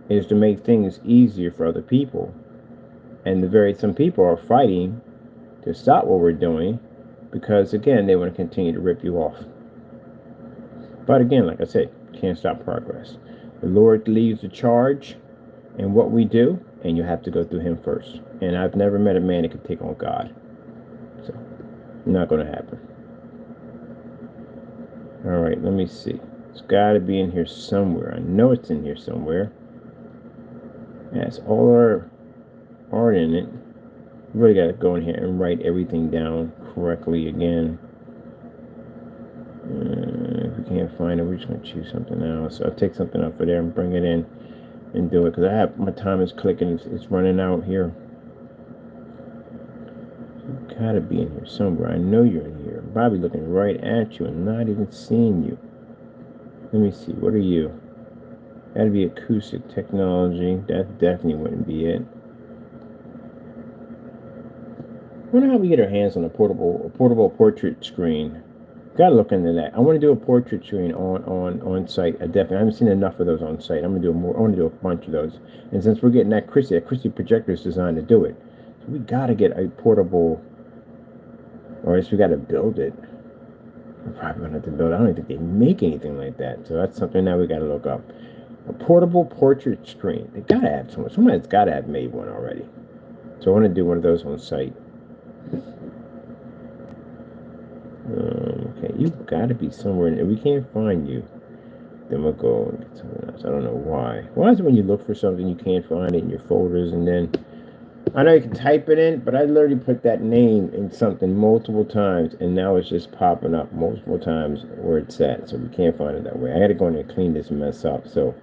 is to make things easier for other people. And some people are fighting to stop what we're doing because, again, they want to continue to rip you off. But again, like I said, can't stop progress. The Lord leads the charge in what we do, and you have to go through Him first. And I've never met a man that could take on God. So, not going to happen. All right, let me see. It's got to be in here somewhere. I know it's in here somewhere. That's all our art in it. Really got to go in here and write everything down correctly again. If we can't find it, we're just going to choose something else. So I'll take something up for there and bring it in and do it. Because my time is clicking. It's running out here. You got to be in here somewhere. I know you're in here. I'm probably looking right at you and not even seeing you. Let me see. What are you? That'd be acoustic technology. That definitely wouldn't be it. I wonder how we get our hands on a portable portrait screen. Gotta look into that. I want to do a portrait screen on site. I haven't seen enough of those on site. I'm gonna do more. I want to do a bunch of those. And since we're getting that Christie projector is designed to do it, so we gotta get a portable. Or else we gotta build it. We're probably gonna have to build it. I don't think they make anything like that. So that's something that we gotta look up. A portable portrait screen. They gotta have someone. Somebody's gotta have made one already. So I want to do one of those on site. Okay, you've got to be somewhere in there. We can't find you. Then we'll go and get something else. I don't know why. Why is it when you look for something you can't find it in your folders, and then I know you can type it in, but I literally put that name in something multiple times, and now it's just popping up multiple times where it's at. So we can't find it that way. I got to go in and clean this mess up so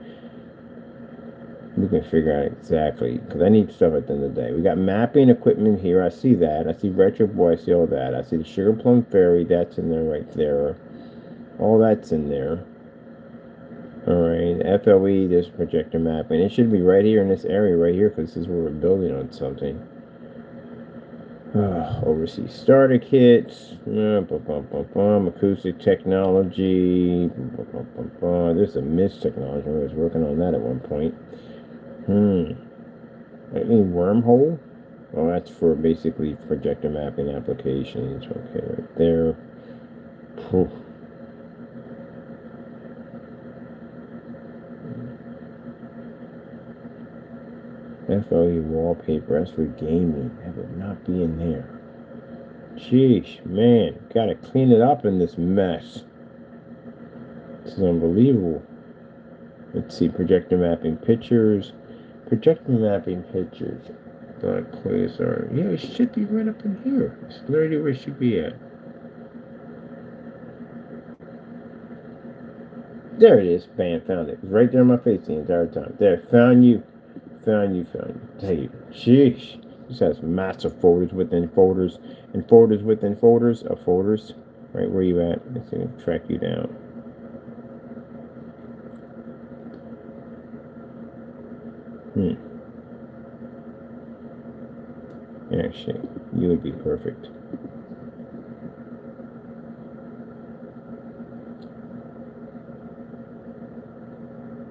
we can figure out exactly, because I need stuff at the end of the day. We got mapping equipment here. I see that. I see Retro Boy. I see all that. I see the Sugar Plum Fairy. That's in there right there. All that's in there. All right. FLE, this projector mapping. It should be right here in this area right here, because this is where we're building on something. Overseas starter kits. Acoustic technology. There's a mist technology. I was working on that at one point. Lightning wormhole? Well, that's for basically projector mapping applications. Okay, right there. Poof. FLE wallpaper. That's for gaming. That would not be in there. Sheesh, man. Gotta clean it up in this mess. This is unbelievable. Let's see. Projector mapping pictures. Projector mapping pictures. Please, or yeah, it should be right up in here. It's literally where it should be at. There it is. Bam, found it. It's right there in my face the entire time. There, found you. Found you. Hey, sheesh. This has massive folders within folders and folders within folders of folders. Right where you at? Let's see, track you down. Actually, you would be perfect.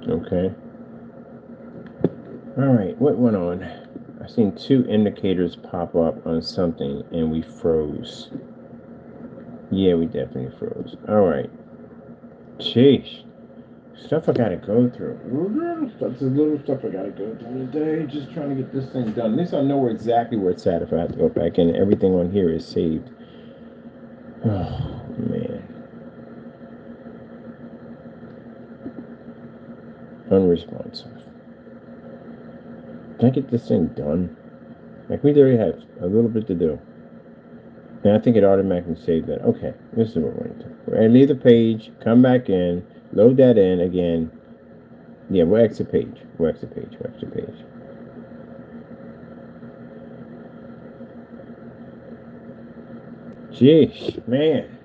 Okay. All right, what went on? I've seen 2 indicators pop up on something, and we froze. Yeah, we definitely froze. All right. Sheesh. Stuff I gotta go through. That's a little stuff I gotta go through today. Just trying to get this thing done. At least I know exactly where it's at if I have to go back in. Everything on here is saved. Oh, man. Unresponsive. Can I get this thing done? Like, we already have a little bit to do. And I think it automatically saved that. Okay, this is what we're going to do. We're going to leave the page, come back in, load that in again. Yeah, we'll exit page. We'll exit page. We'll exit page. Jeez, man.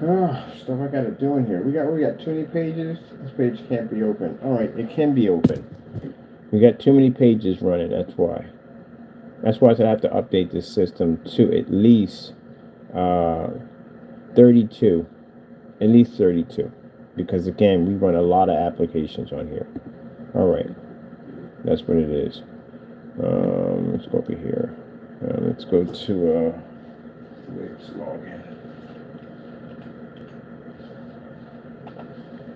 Oh, stuff I gotta do in here. We got too many pages. This page can't be open. All right, it can be open. We got too many pages running. That's why. That's why I said I have to update this system to at least 32. At least 32. Because again, we run a lot of applications on here. All right, that's what it is. Let's go over here. Let's go to let's log in.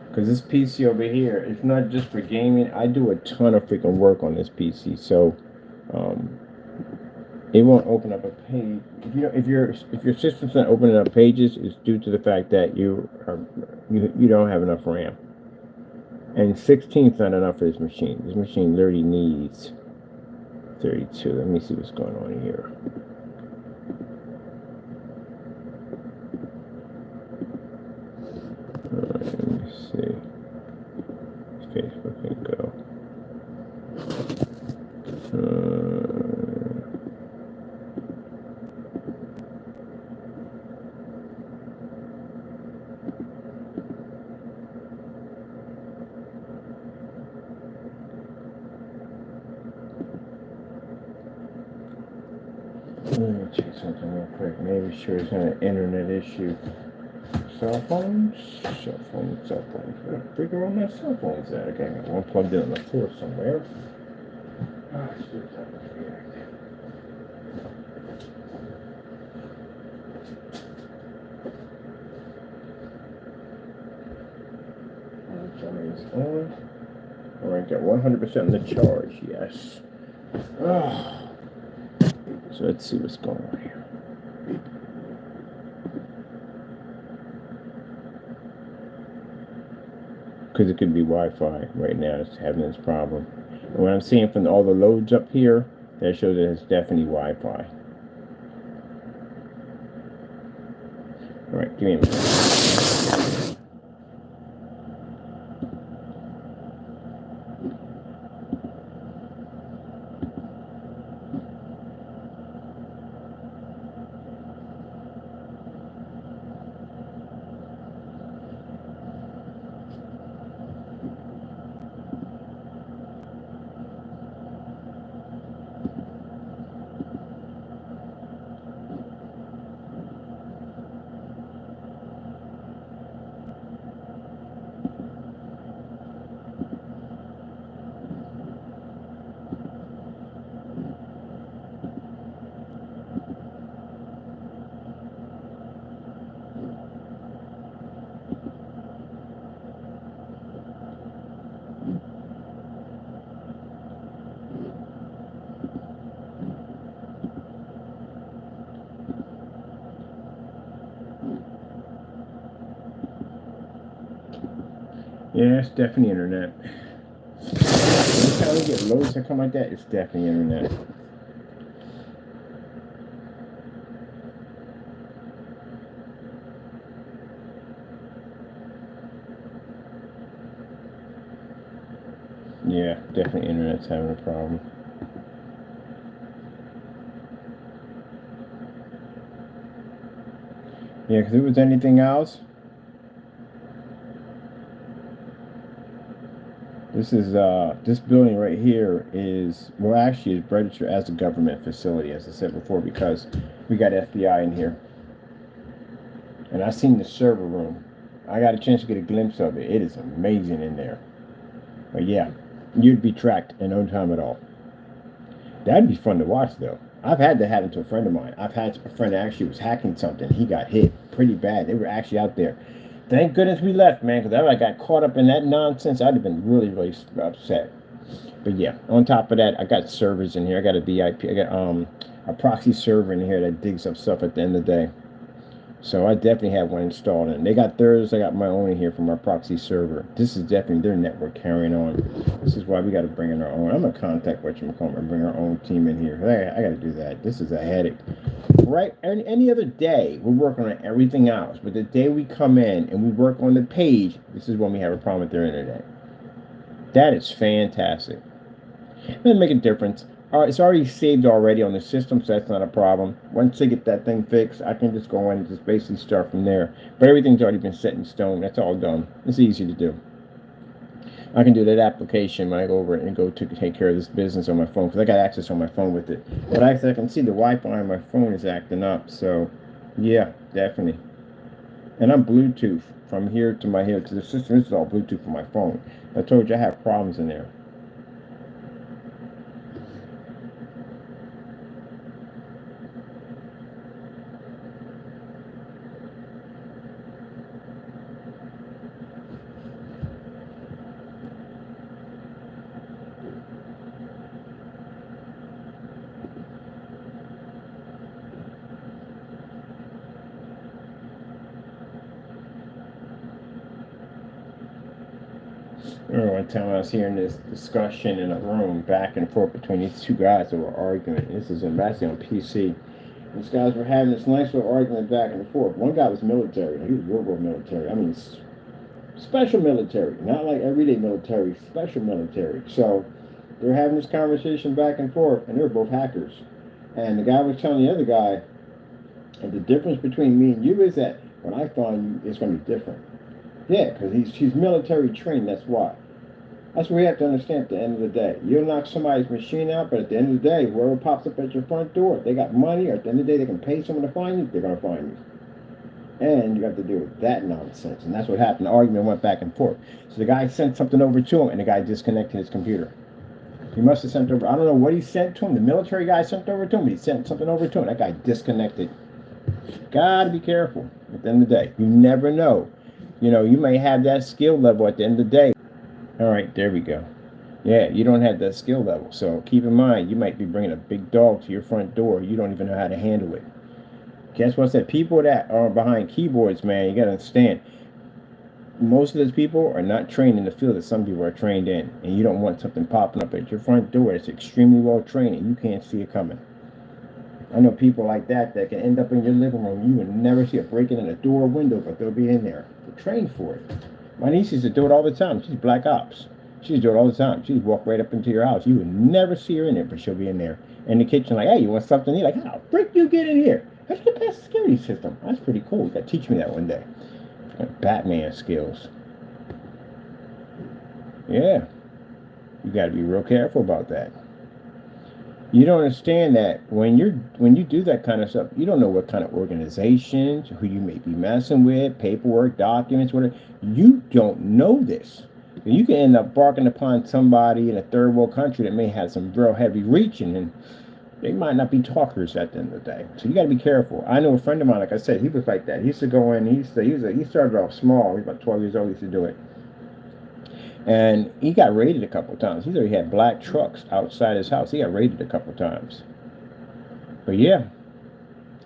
Because this PC over here, it's not just for gaming. I do a ton of freaking work on this PC, so it won't open up a page. If your system's not opening up pages, it's due to the fact that you don't have enough RAM. And 16 is not enough for this machine. This machine literally needs 32. Let me see what's going on here. Let me see. Facebook can go. Let me check something real quick. Maybe sure it's not an internet issue. Cell phones? Cell phones. Where the freak are all my cell phones at? Okay, I got one plugged in on the floor somewhere. Ah, shit, that was reactive. Is on. Alright, got 100% on the charge, yes. Oh. So let's see what's going on here. Because it could be Wi-Fi right now. It's having this problem. And what I'm seeing from all the loads up here, that shows that it's definitely Wi-Fi. All right, give me a minute. Yeah, it's definitely internet. Anytime we get loads that come like that, it's definitely internet. Yeah, definitely internet's having a problem. Yeah, because if it was anything else, this building right here is, well, actually it's registered as a government facility, as I said before, because we got FBI in here. And I seen the server room. I got a chance to get a glimpse of it. It is amazing in there. But yeah, you'd be tracked in no time at all. That'd be fun to watch, though. I've had that happen to a friend of mine. I've had a friend that actually was hacking something. He got hit pretty bad. They were actually out there. Thank goodness we left, man, because if I got caught up in that nonsense, I'd have been really, really upset. But yeah, on top of that, I got servers in here. I got a VIP. I got a proxy server in here that digs up stuff at the end of the day. So I definitely have one installed in. They got theirs. I got my own in here from our proxy server. This is definitely their network carrying on. This is why we got to bring in our own. I'm gonna contact whatchamacallit and bring our own team in here. I got to do that. This is a headache. Right? Any other day we're working on everything else, but the day we come in and we work on the page, this is when we have a problem with their internet. That is fantastic. It doesn't make a difference. It's already saved already on the system, so that's not a problem. Once they get that thing fixed, I can just go in and just basically start from there. But everything's already been set in stone. That's all done. It's easy to do. I can do that application when I go over it and go to take care of this business on my phone, because I got access on my phone with it. But I can see the Wi-Fi on my phone is acting up, so yeah, definitely. And I'm Bluetooth from here to my here to the system. This is all Bluetooth from my phone. I told you I have problems in there. I remember one time I was hearing this discussion in a room back and forth between these two guys that were arguing. This is actually on PC. These guys were having this nice little argument back and forth. One guy was military. He was World War military. I mean, special military, not like everyday military, special military. So they were having this conversation back and forth, and they were both hackers. And the guy was telling the other guy, and the difference between me and you is that when I find you, it's going to be different. Yeah, because he's military trained. That's why. That's what we have to understand at the end of the day. You'll knock somebody's machine out, but at the end of the day, whoever pops up at your front door, if they got money, or at the end of the day, they can pay someone to find you, they're going to find you. And you have to deal with that nonsense. And that's what happened. The argument went back and forth. So the guy sent something over to him, and the guy disconnected his computer. He must have sent over, I don't know what he sent to him. The military guy sent over to him, but he sent something over to him. That guy disconnected. Gotta be careful at the end of the day. You never know. You know, you may have that skill level at the end of the day. All right, there we go. Yeah, you don't have that skill level. So keep in mind, you might be bringing a big dog to your front door. You don't even know how to handle it. Guess what's that? People that are behind keyboards, man, you got to understand. Most of those people are not trained in the field that some people are trained in. And you don't want something popping up at your front door that's extremely well trained and you can't see it coming. I know people like that can end up in your living room. You would never see it breaking in a door or window, but they'll be in there. They're trained for it. My niece used to do it all the time. She's black ops. She'd do it all the time. She'd walk right up into your house. You would never see her in there, but she'll be in there. In the kitchen, like, hey, you want something to eat? Like, how the frick you get in here? How'd you get past the security system? That's pretty cool. You got to teach me that one day. Like Batman skills. Yeah. You got to be real careful about that. You don't understand that when you do that kind of stuff, you don't know what kind of organizations, who you may be messing with, paperwork, documents, whatever. You don't know this. You can end up barking upon somebody in a third world country that may have some real heavy reaching, and they might not be talkers at the end of the day. So you got to be careful. I know a friend of mine, like I said, he was like that. He used to go in. He started off small. He was about 12 years old. He used to do it. And he got raided a couple of times. He already had black trucks outside his house. He got raided a couple of times. But yeah,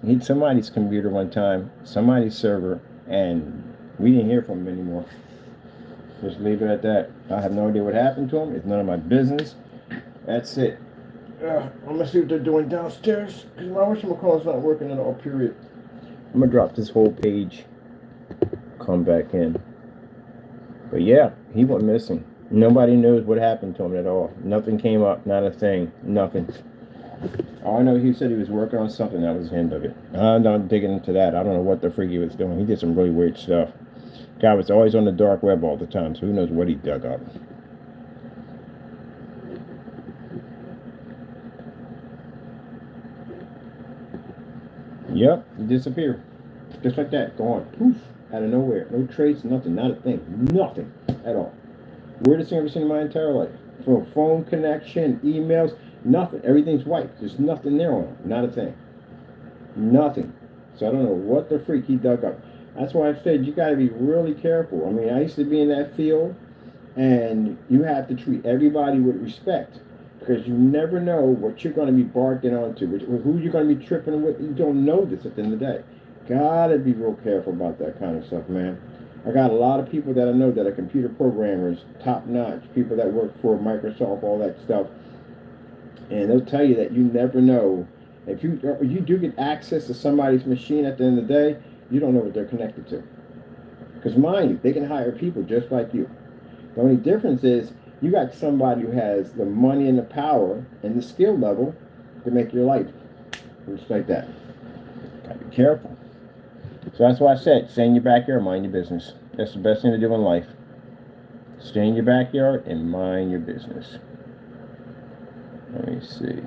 he hit somebody's computer one time, somebody's server, and we didn't hear from him anymore. Just leave it at that. I have no idea what happened to him. It's none of my business. That's it. I'm going to see what they're doing downstairs, because my whatchamacallit's not working at all, period. I'm going to drop this whole page, come back in. But yeah, he went missing. Nobody knows what happened to him at all. Nothing came up, not a thing, nothing. All I know, he said he was working on something. That was the end of it. I'm not digging into that. I don't know what the freak he was doing. He did some really weird stuff. Guy was always on the dark web all the time, so who knows what he dug up. Yep, he disappeared. Just like that, gone. Poof, out of nowhere. No trace, nothing, not a thing. Nothing at all. Weirdest thing I've ever seen in my entire life. For a phone connection, emails, nothing. Everything's white. There's nothing there on him. Not a thing. Nothing. So I don't know what the freak he dug up. That's why I said you got to be really careful. I mean, I used to be in that field, and you have to treat everybody with respect because you never know what you're going to be barking onto, who you're going to be tripping with. You don't know this at the end of the day. Gotta be real careful about that kind of stuff, man. I got a lot of people that I know that are computer programmers, top notch, people that work for Microsoft, all that stuff, and they'll tell you that you never know if you do get access to somebody's machine at the end of the day, you don't know what they're connected to. Because mind you, they can hire people just like you. The only difference is you got somebody who has the money and the power and the skill level to make your life just like that. Gotta be careful. So that's why I said, stay in your backyard, mind your business. That's the best thing to do in life. Stay in your backyard and mind your business. Let me see.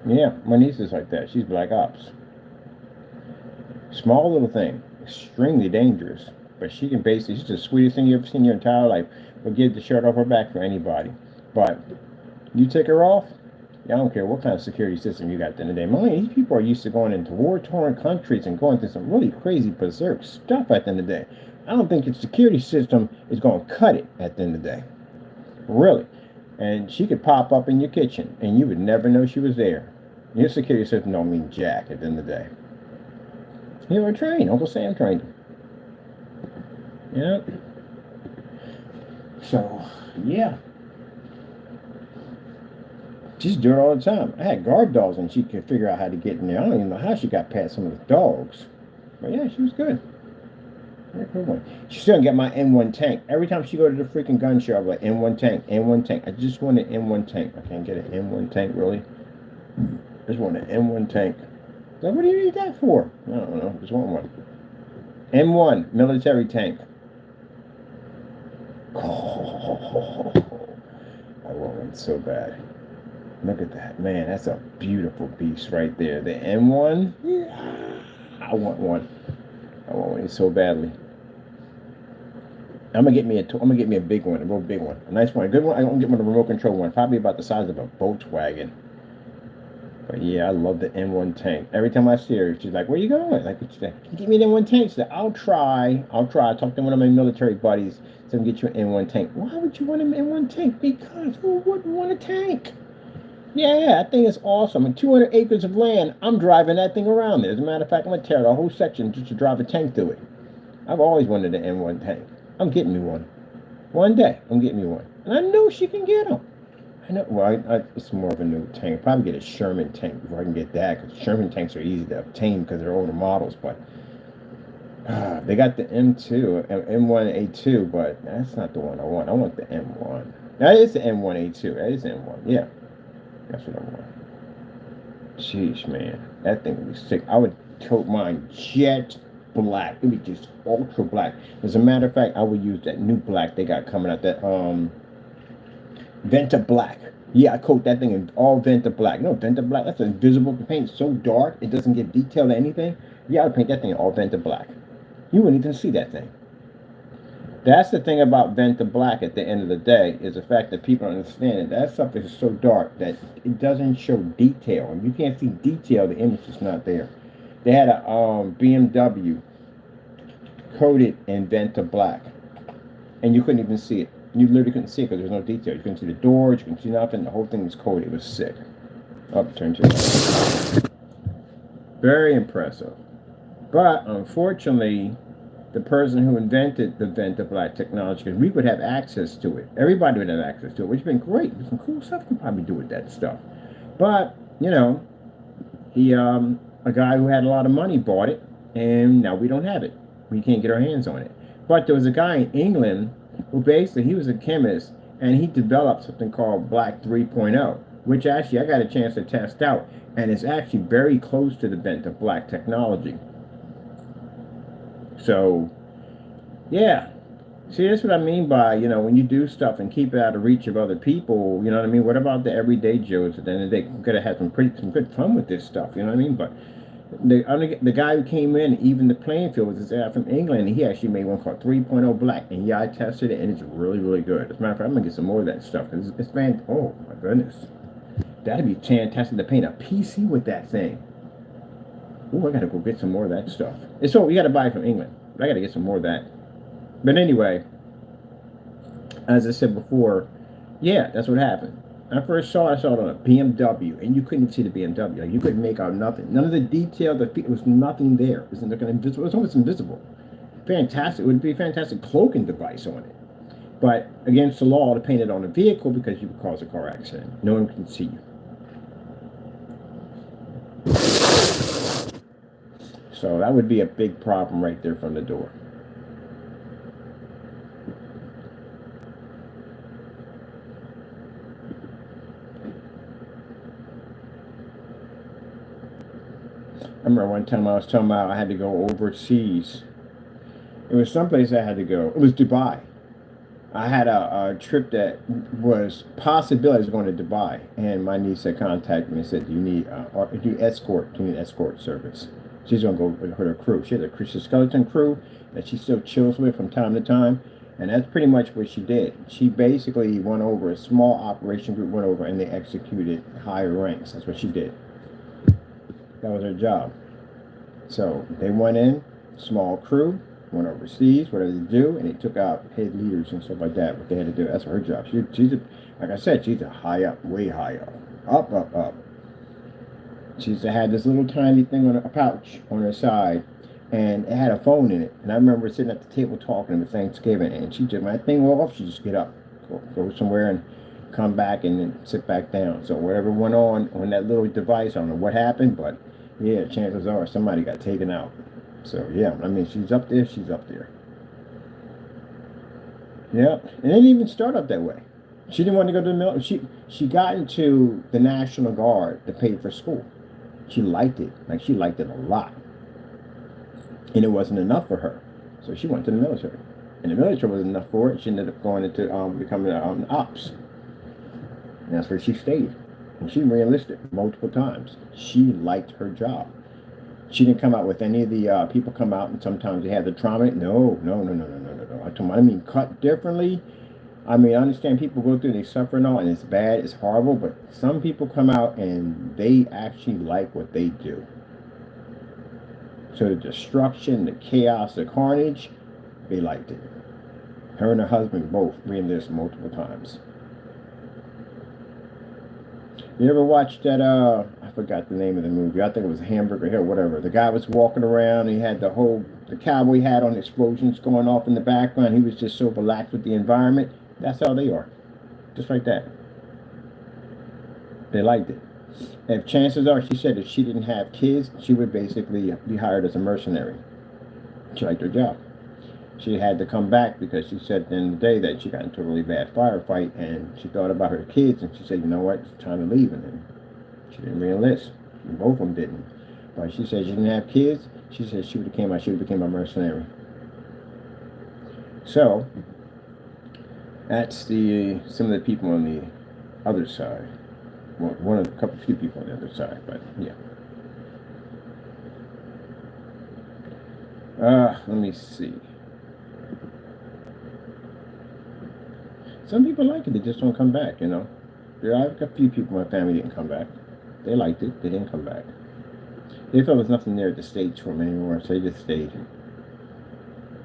Yeah, my niece is like that. She's Black Ops. Small little thing, extremely dangerous. But she can basically, she's the sweetest thing you've ever seen in your entire life. Will get the shirt off her back for anybody. But you take her off, I don't care what kind of security system you got at the end of the day. Mind, these people are used to going into war-torn countries and going through some really crazy berserk stuff at the end of the day. I don't think your security system is going to cut it at the end of the day. Really. And she could pop up in your kitchen and you would never know she was there. Your security system don't mean jack at the end of the day. You were trained. Uncle Sam trained him. Yep. So, yeah. She used to do it all the time. I had guard dogs and she could figure out how to get in there. I don't even know how she got past some of the dogs. But yeah, she was good. Very good one. She's gonna get my M1 tank. Every time she go to the freaking gun show, I'm like, M1 tank, M1 tank. I just want an M1 tank. I can't get an M1 tank, really. I just want an M1 tank. So what do you need that for? I don't know. Just want one. M1 military tank. Oh, I want one so bad. Look at that, man. That's a beautiful beast right there. The M1. Yeah, I want one. I want one so badly. I'm gonna get me a big one, a real big one, a nice one, a good one. I'm gonna get one, a remote control one, probably about the size of a Volkswagen. But yeah, I love the M1 tank. Every time I see her, she's like, "Where you going?" Like, she's like, "Can you give me an M1 tank?" She's like, I'll try. I talked to one of my military buddies, so I can get you an M1 tank. Why would you want an M1 tank? Because who wouldn't want a tank? Yeah, that thing is awesome. And 200 acres of land, I'm driving that thing around there. As a matter of fact, I'm going to tear the whole section just to drive a tank through it. I've always wanted an M1 tank. I'm getting me one. One day, I'm getting me one. And I know she can get them. I know. Well, it's more of a new tank. I'll probably get a Sherman tank before I can get that, because Sherman tanks are easy to obtain because they're older models. But they got the M2, M1A2, but that's not the one I want. I want the M1. That is the M1A2. That is the M1. Yeah. That's what I want. Sheesh, man. That thing would be sick. I would coat mine jet black. It would be just ultra black. As a matter of fact, I would use that new black they got coming out, that Venta black. Yeah, I coat that thing in all Venta black. No, Venta black, that's invisible. The paint's so dark, it doesn't give detail to anything. Yeah, I would paint that thing in all Venta black. You wouldn't even see that thing. That's the thing about Venta black at the end of the day, is the fact that people understand that that stuff is so dark that it doesn't show detail. And you can't see detail, the image is not there. They had a BMW coated in Venta black, and you couldn't even see it. You literally couldn't see it because there was no detail. You couldn't see the doors, you couldn't see nothing. The whole thing was coated. It was sick. Up, turn to it. Very impressive. But unfortunately, the person who invented the Venta black technology, because we would have access to it. Everybody would have access to it, which would have been great. There's some cool stuff you can probably do with that stuff. But, you know, he, a guy who had a lot of money bought it, and now we don't have it. We can't get our hands on it. But there was a guy in England who basically, he was a chemist, and he developed something called Black 3.0, which actually I got a chance to test out, and it's actually very close to the Venta black technology. So, yeah. See, that's what I mean by, you know, when you do stuff and keep it out of reach of other people, you know what I mean? What about the everyday Joes at the end of the day? Could have had some good fun with this stuff, you know what I mean? But The guy who came in, even the playing field was this guy from England, and he actually made one called 3.0 Black. And yeah, I tested it, and it's really, really good. As a matter of fact, I'm gonna get some more of that stuff because it's fan. Oh my goodness, that'd be fantastic to paint a PC with that thing. Oh, I gotta go get some more of that stuff. It's so you gotta buy it from England, but I gotta get some more of that. But anyway, as I said before, yeah, that's what happened. I saw it on a BMW, and you couldn't see the BMW. Like you couldn't make out nothing. None of the detail. It was nothing there. It was like invisible. It was almost invisible. Fantastic. It would be a fantastic cloaking device on it. But against the law to paint it on a vehicle because you could cause a car accident. No one can see you. So that would be a big problem right there from the door. I remember one time I was talking about I had to go overseas. It was someplace I had to go. It was Dubai. I had a trip that was possibility of going to Dubai, and my niece had contacted me and said, "Do you need do you escort? Do you need escort service?" She's gonna go with her crew. She has a Christian skeleton crew that she still chills with from time to time, and that's pretty much what she did. She basically went over a small operation group, went over and they executed higher ranks. That's what she did. That was her job. So they went in, small crew, went overseas, whatever they do, and they took out head leaders and stuff like that. What they had to do. That's her job. She's a, like I said, she's a high up, way high up, up, up, up. She used to have this little tiny thing on a pouch on her side, and it had a phone in it. And I remember sitting at the table talking with Thanksgiving, and she just, my thing off, she just get up, go somewhere and come back and then sit back down. So whatever went on that little device, I don't know what happened, but yeah, chances are somebody got taken out. So yeah, I mean, she's up there, she's up there. Yeah, and it didn't even start up that way. She didn't want to go to the military. She got into the National Guard to pay for school. She liked it, like she liked it a lot, and it wasn't enough for her, so she went to the military. And the military wasn't enough for it. She ended up going into becoming ops, and that's where she stayed. And she re-enlisted multiple times. She liked her job. She didn't come out with any of the people come out and sometimes they have the trauma. No, no, no, no, no, no, no, no. I mean, cut differently. I mean, I understand people go through, they suffer and all, and it's bad, it's horrible, but some people come out and they actually like what they do. So the destruction, the chaos, the carnage, they liked it. Her and her husband both re-enlisted multiple times. You ever watched that, I forgot the name of the movie. I think it was Hamburger Hill, whatever. The guy was walking around, he had the cowboy hat on, explosions going off in the background. He was just so relaxed with the environment. That's how they are. Just like that. They liked it. If chances are, she said if she didn't have kids, she would basically be hired as a mercenary. She liked her job. She had to come back because she said at the end of the day that she got into a really bad firefight and she thought about her kids and she said, you know what, it's time to leave. And then she didn't re-enlist. Both of them didn't. But she said she didn't have kids. She said she would have became a mercenary. So that's some of the people on the other side. Well, one of a couple few people on the other side, but yeah. Let me see. Some people like it, they just don't come back, you know. I've got a few people in my family didn't come back. They liked it, they didn't come back. They felt there was nothing there at the stage for them anymore, so they just stayed.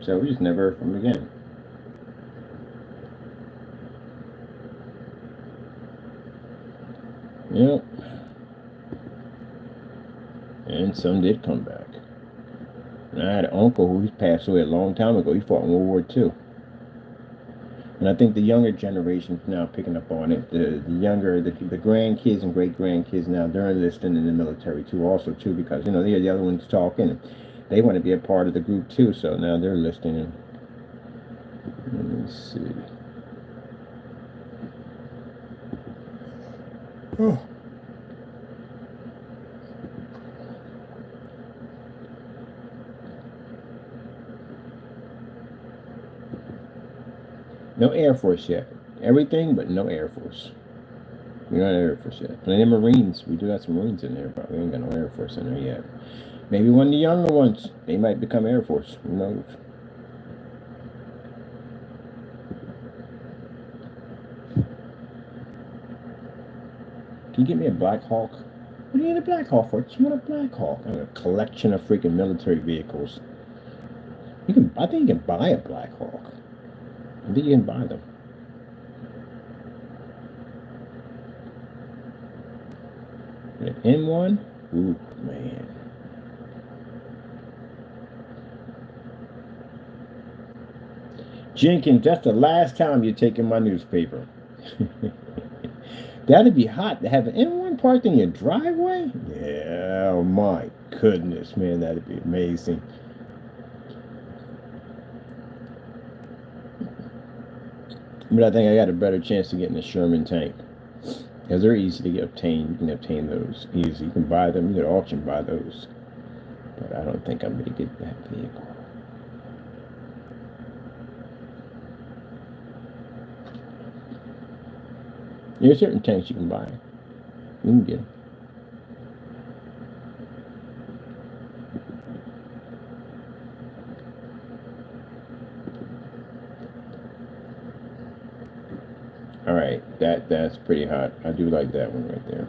So we just never heard from them again. Yep. And some did come back. And I had an uncle who passed away a long time ago. He fought in World War II. And I think the younger generation is now picking up on it. The grandkids and great grandkids now, they're enlisting in the military too, also too, because they hear the other ones talking. They want to be a part of the group too, so now they're enlisting in. Let me see. Oh. No Air Force yet. Everything, but no Air Force. We're not Air Force yet. Plenty of Marines. We do have some Marines in there, but we ain't got no Air Force in there yet. Maybe one of the younger ones. They might become Air Force. Who knows? Can you get me a Black Hawk? What do you need a Black Hawk for? You want a Black Hawk? I have a collection of freaking military vehicles. You can. I think you can buy a Black Hawk. I think you can buy them. An M1? Ooh, man. Jenkins, that's the last time you're taking my newspaper. That'd be hot to have an M1 parked in your driveway? Yeah, oh my goodness, man, that'd be amazing. But I think I got a better chance of getting a Sherman tank. Because they're easy to get obtained. You can obtain those easy. You can buy them. You can auction buy those. But I don't think I'm going to get that vehicle. There's certain tanks you can buy. You can get them. All right, that's pretty hot. I do like that one right there.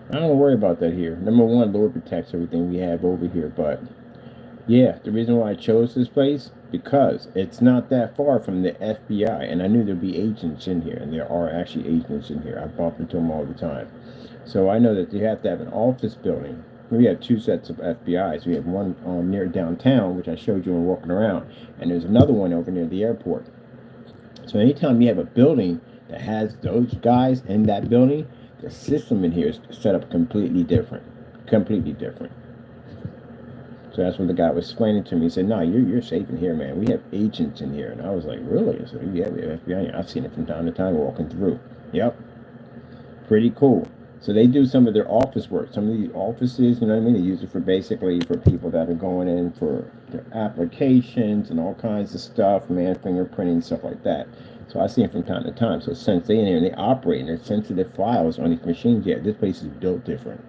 I don't worry about that here. Number one, Lord protects everything we have over here. But yeah, the reason why I chose this place, because it's not that far from the FBI, and I knew there'd be agents in here, and there are actually agents in here. I bump into them all the time. So I know that you have to have an office building. We have two sets of FBIs. We have one near downtown, which I showed you when walking around, and there's another one over near the airport. So anytime you have a building that has those guys in that building, the system in here is set up completely different. Completely different. So that's what the guy was explaining to me. He said, "No, you're safe in here, man. We have agents in here." And I was like, "Really?" I said, "Yeah, we have FBI. I've seen it from time to time walking through." Yep, pretty cool. So they do some of their office work. Some of the offices, you know what I mean? They use it for basically for people that are going in for their applications and all kinds of stuff, man, fingerprinting, stuff like that. So I see it from time to time. So since they in there and they operate and there's sensitive files on these machines, yeah, this place is built different.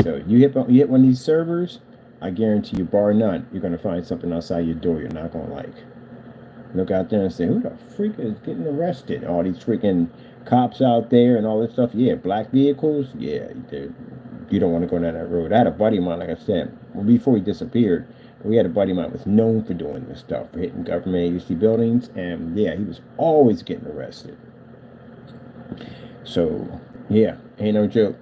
So you hit one of these servers, I guarantee you, bar none, you're gonna find something outside your door you're not gonna like. Look out there and say, who the freak is getting arrested? All these freaking cops out there and all this stuff. Yeah, black vehicles. Yeah, you don't want to go down that road. I had a buddy of mine, like I said, well, before he disappeared, we had a buddy of mine who was known for doing this stuff, for hitting government agency buildings, and yeah, he was always getting arrested. So, yeah, ain't no joke.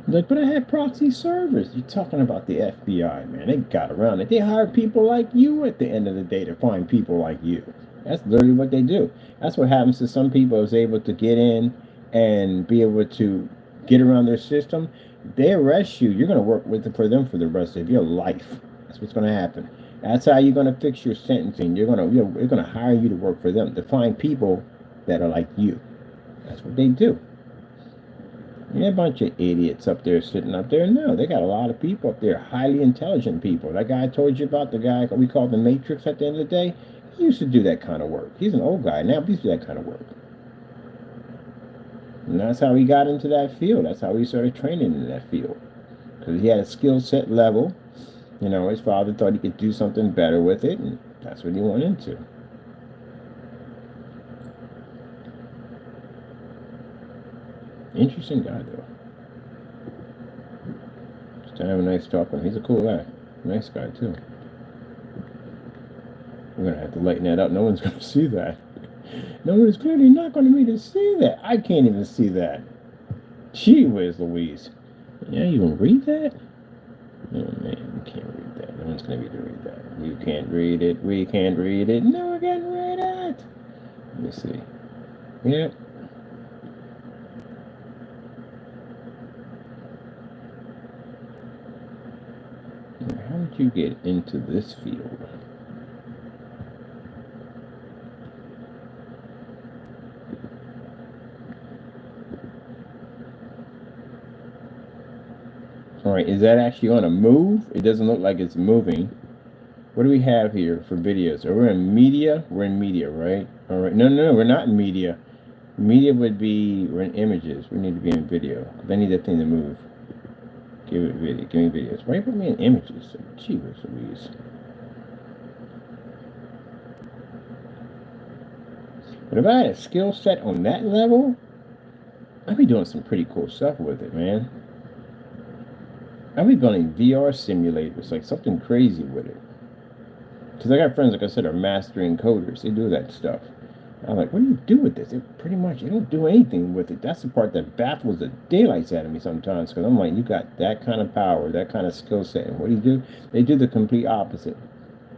Like, but I had proxy servers. You're talking about the FBI, man. They got around it. They hire people like you at the end of the day to find people like you. That's literally what they do. That's what happens to some people is able to get in and be able to get around their system. They arrest you. You're going to work with for them for the rest of your life. That's what's going to happen. That's how you're going to fix your sentencing. You're going to hire you to work for them to find people that are like you. That's what they do. Yeah, a bunch of idiots up there sitting up there. No, they got a lot of people up there, highly intelligent people. That guy I told you about, the guy we call the Matrix at the end of the day, he used to do that kind of work. He's an old guy now, but he used to do that kind of work. And that's how he got into that field. That's how he started training in that field. Because he had a skill set level. You know, his father thought he could do something better with it, and that's what he went into. Interesting guy, though. Just to have a nice talk with him. He's a cool guy. Nice guy, too. We're going to have to lighten that up. No one's going to see that. No one's clearly not going to be to see that. I can't even see that. Gee whiz, Louise. Yeah, you can read that? Oh, man, you can't read that. No one's going to be to read that. You can't read it. We can't read it. No one can read it. Let me see. Yep. How did you get into this field? All right, is that actually on a move? It doesn't look like it's moving. What do we have here for videos? Are we in media? We're in media, right? All right. No, no, no. We're not in media. Media would be, we're in images. We need to be in video. 'Cause I need that thing to move. Give it video. Give me videos. Why you put me in images? Gee whiz Louise. But if I had a skill set on that level, I'd be doing some pretty cool stuff with it, man. I'd be building VR simulators, like something crazy with it. Because I got friends, like I said, are mastering coders. They do that stuff. I'm like, what do you do with this? It pretty much, you don't do anything with it. That's the part that baffles the daylights out of me sometimes. Because I'm like, you got that kind of power, that kind of skill set. And what do? They do the complete opposite.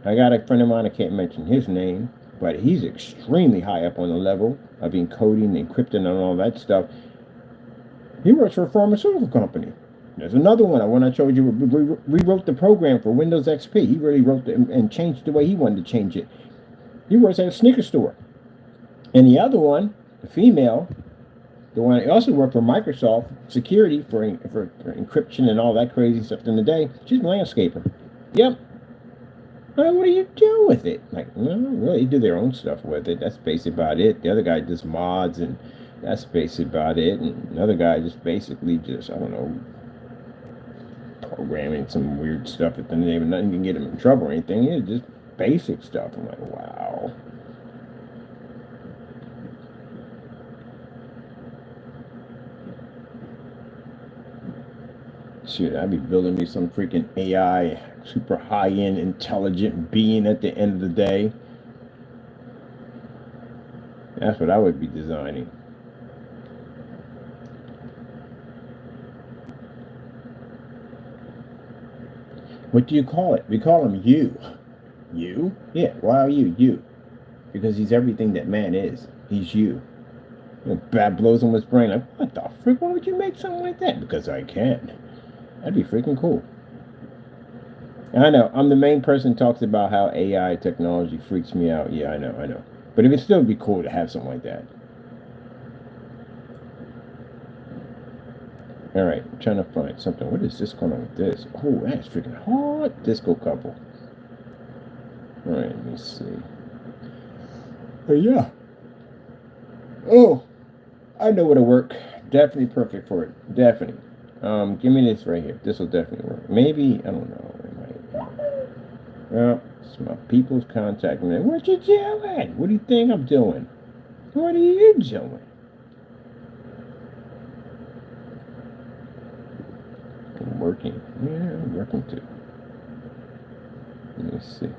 I got a friend of mine, I can't mention his name, but he's extremely high up on the level of encoding, encrypting, and all that stuff. He works for a pharmaceutical company. There's another one. I showed you, rewrote the program for Windows XP. He really wrote and changed the way he wanted to change it. He works at a sneaker store. And the other one, the female, the one that also worked for Microsoft Security for encryption and all that crazy stuff in the day, she's a landscaper. Yep. What do you do with it? Like, no, really, do their own stuff with it. That's basically about it. The other guy does mods, and that's basically about it. And another guy just basically just, I don't know, programming some weird stuff that doesn't even nothing can get him in trouble or anything. It's just basic stuff. I'm like, wow. Shit, I'd be building me some freaking AI, super high-end, intelligent being at the end of the day. That's what I would be designing. What do you call it? We call him you. You? Yeah, why are you? You. Because he's everything that man is. He's you. Bad blows on his brain. Like, what the frick? Why would you make something like that? Because I can. That'd be freaking cool. I know. I'm the main person who talks about how AI technology freaks me out. Yeah, I know. But it would still be cool to have something like that. Alright, I'm trying to find something. What is this going on with this? Oh, that's freaking hot. Disco couple. Alright, let me see. But yeah. Oh, I know what'll work. Definitely perfect for it. Definitely. Give me this right here. This will definitely work. Maybe, I don't know. It might. Well, it's my people's contacting me. What you doing? What do you think I'm doing? What are you doing? I'm working. Yeah, I'm working too. Let me see.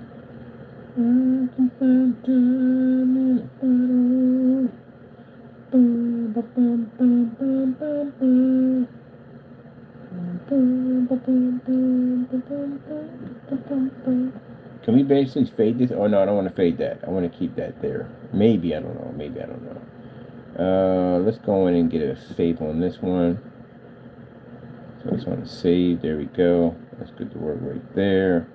Can we basically fade this? Oh no, I don't want to fade that. I want to keep that there. Maybe, I don't know. Maybe, I don't know. Let's go in and get a save on this one. So this one is saved. There we go. That's good to work right there.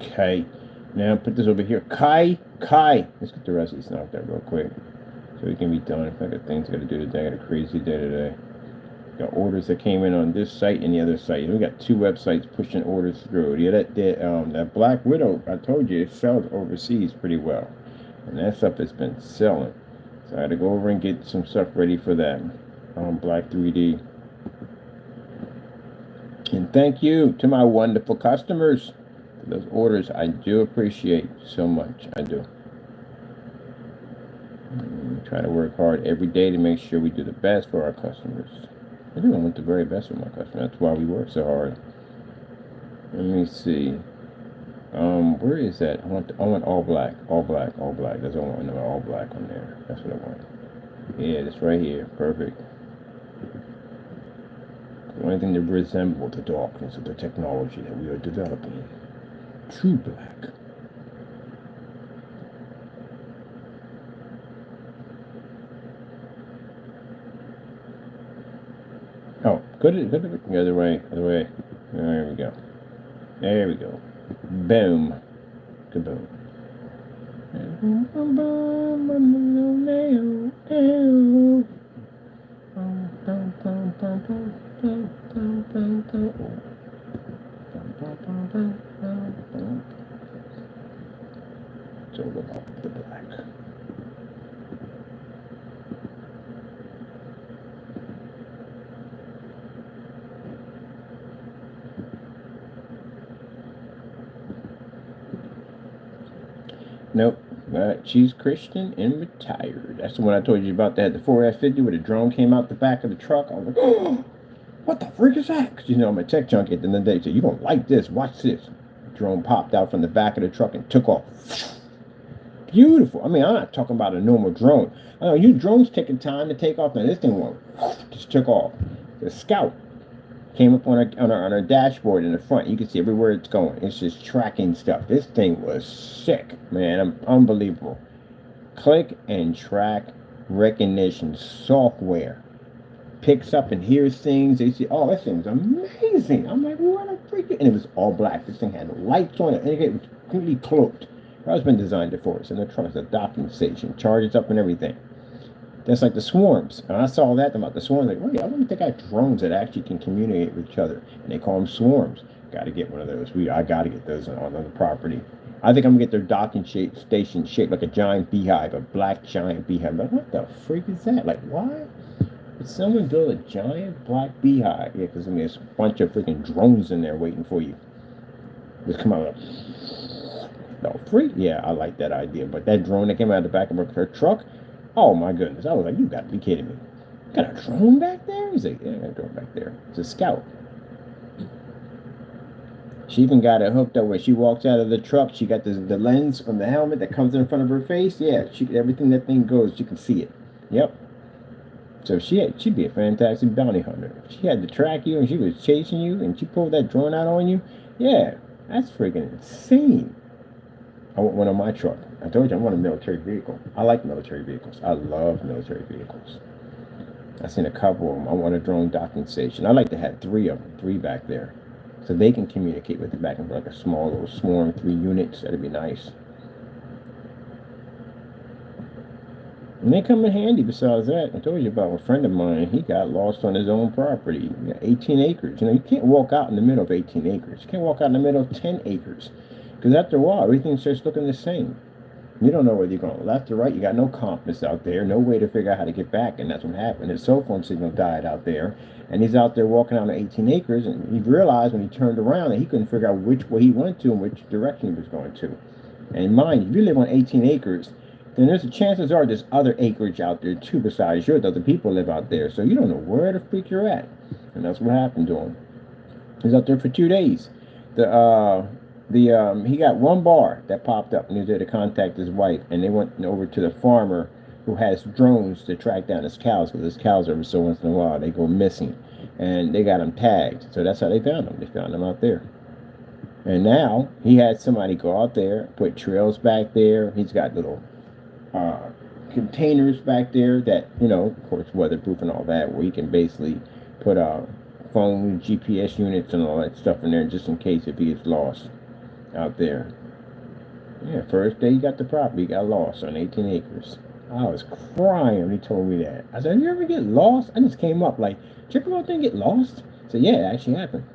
Okay. Now put this over here. Kai. Let's get the rest of this knocked out real quick, so we can be done. If I got things I got to do today, I got a crazy day today. Got orders that came in on this site and the other site. We got two websites pushing orders through. Yeah, that Black Widow, I told you, it sells overseas pretty well, and that stuff has been selling. So I had to go over and get some stuff ready for that on Black 3D. And thank you to my wonderful customers for those orders. I do appreciate so much. I do. We try to work hard every day to make sure we do the best for our customers. I do. I want the very best for my customers. That's why we work so hard. Let me see. Where is that? I want all black. That's what I want. All black on there. That's what I want. Yeah, that's right here. Perfect. The only thing that resembles the darkness of the technology that we are developing. True black. Oh, good. The other way. There we go. Boom. Kaboom. It's all about the black. Nope. She's Christian and retired. That's the one I told you about. That had the 4F50 where the drone came out the back of the truck. I was like, oh, what the freak is that? Because, I'm a tech junkie at the end of the day. So you don't like this. Watch this. The drone popped out from the back of the truck and took off. Beautiful. I mean, I'm not talking about a normal drone. I know you drones taking time to take off. Now this thing went, just took off. The Scout came up on our dashboard in the front. You can see everywhere it's going. It's just tracking stuff. This thing was sick, man. Unbelievable. Click and track recognition software picks up and hears things. They say, "Oh, that thing's amazing." I'm like, "What a freaking!" And it was all black. This thing had lights on it, and it was completely cloaked. Her husband designed it for us, and the truck is a docking station, charges up and everything. That's like the swarms. And I saw that about the swarms. Like, wait, I wonder if they got drones that actually can communicate with each other. And they call them swarms. Got to get one of those. I got to get those on the property. I think I'm going to get their docking station shaped like a giant beehive, a black giant beehive. Like, what the freak is that? Like, why? Did someone build a giant black beehive? Yeah, because there's a bunch of freaking drones in there waiting for you. Just come out like, no, freak? Yeah, I like that idea. But that drone that came out of the back of her truck, oh my goodness. I was like, you got to be kidding me. Got a drone back there? He's like, yeah, I got a drone back there. It's a Scout. She even got it hooked up where she walks out of the truck. She got the lens from the helmet that comes in front of her face. Yeah, everything that thing goes, you can see it. Yep. So she'd be a fantastic bounty hunter. If she had to track you and she was chasing you and she pulled that drone out on you, yeah, that's freaking insane. I want one on my truck. I told you I want a military vehicle. I like military vehicles. I love military vehicles. I've seen a couple of them. I want a drone docking station. I like to have three of them, three back there. So they can communicate with the back and like a small little swarm, 3 units. That'd be nice. And they come in handy besides that. I told you about a friend of mine. He got lost on his own property. 18 acres. You can't walk out in the middle of 18 acres. You can't walk out in the middle of 10 acres. Because after a while, everything starts looking the same. You don't know whether you're going left or right. You got no compass out there, no way to figure out how to get back. And that's what happened. His cell phone signal died out there. And he's out there walking out on 18 acres. And he realized when he turned around that he couldn't figure out which way he went to and which direction he was going to. And mind you, if you live on 18 acres, then there's a chances are there's other acreage out there too besides yours. Other people live out there. So you don't know where the freak you're at. And that's what happened to him. He was out there for 2 days. He got one bar that popped up and he was there to contact his wife, and they went over to the farmer who has drones to track down his cows, because his cows every so once in a while they go missing, and they got him tagged. So that's how they found him. They found him out there. And now he had somebody go out there, put trails back there. He's got little containers back there that, of course, weatherproof and all that, where he can basically put phone GPS units and all that stuff in there just in case if he gets lost out there. Yeah, first day he got the property, he got lost on 18 acres. I was crying when he told me that. I said, you ever get lost? I just came up like, did you ever go out there and get lost? I said, yeah, it actually happened.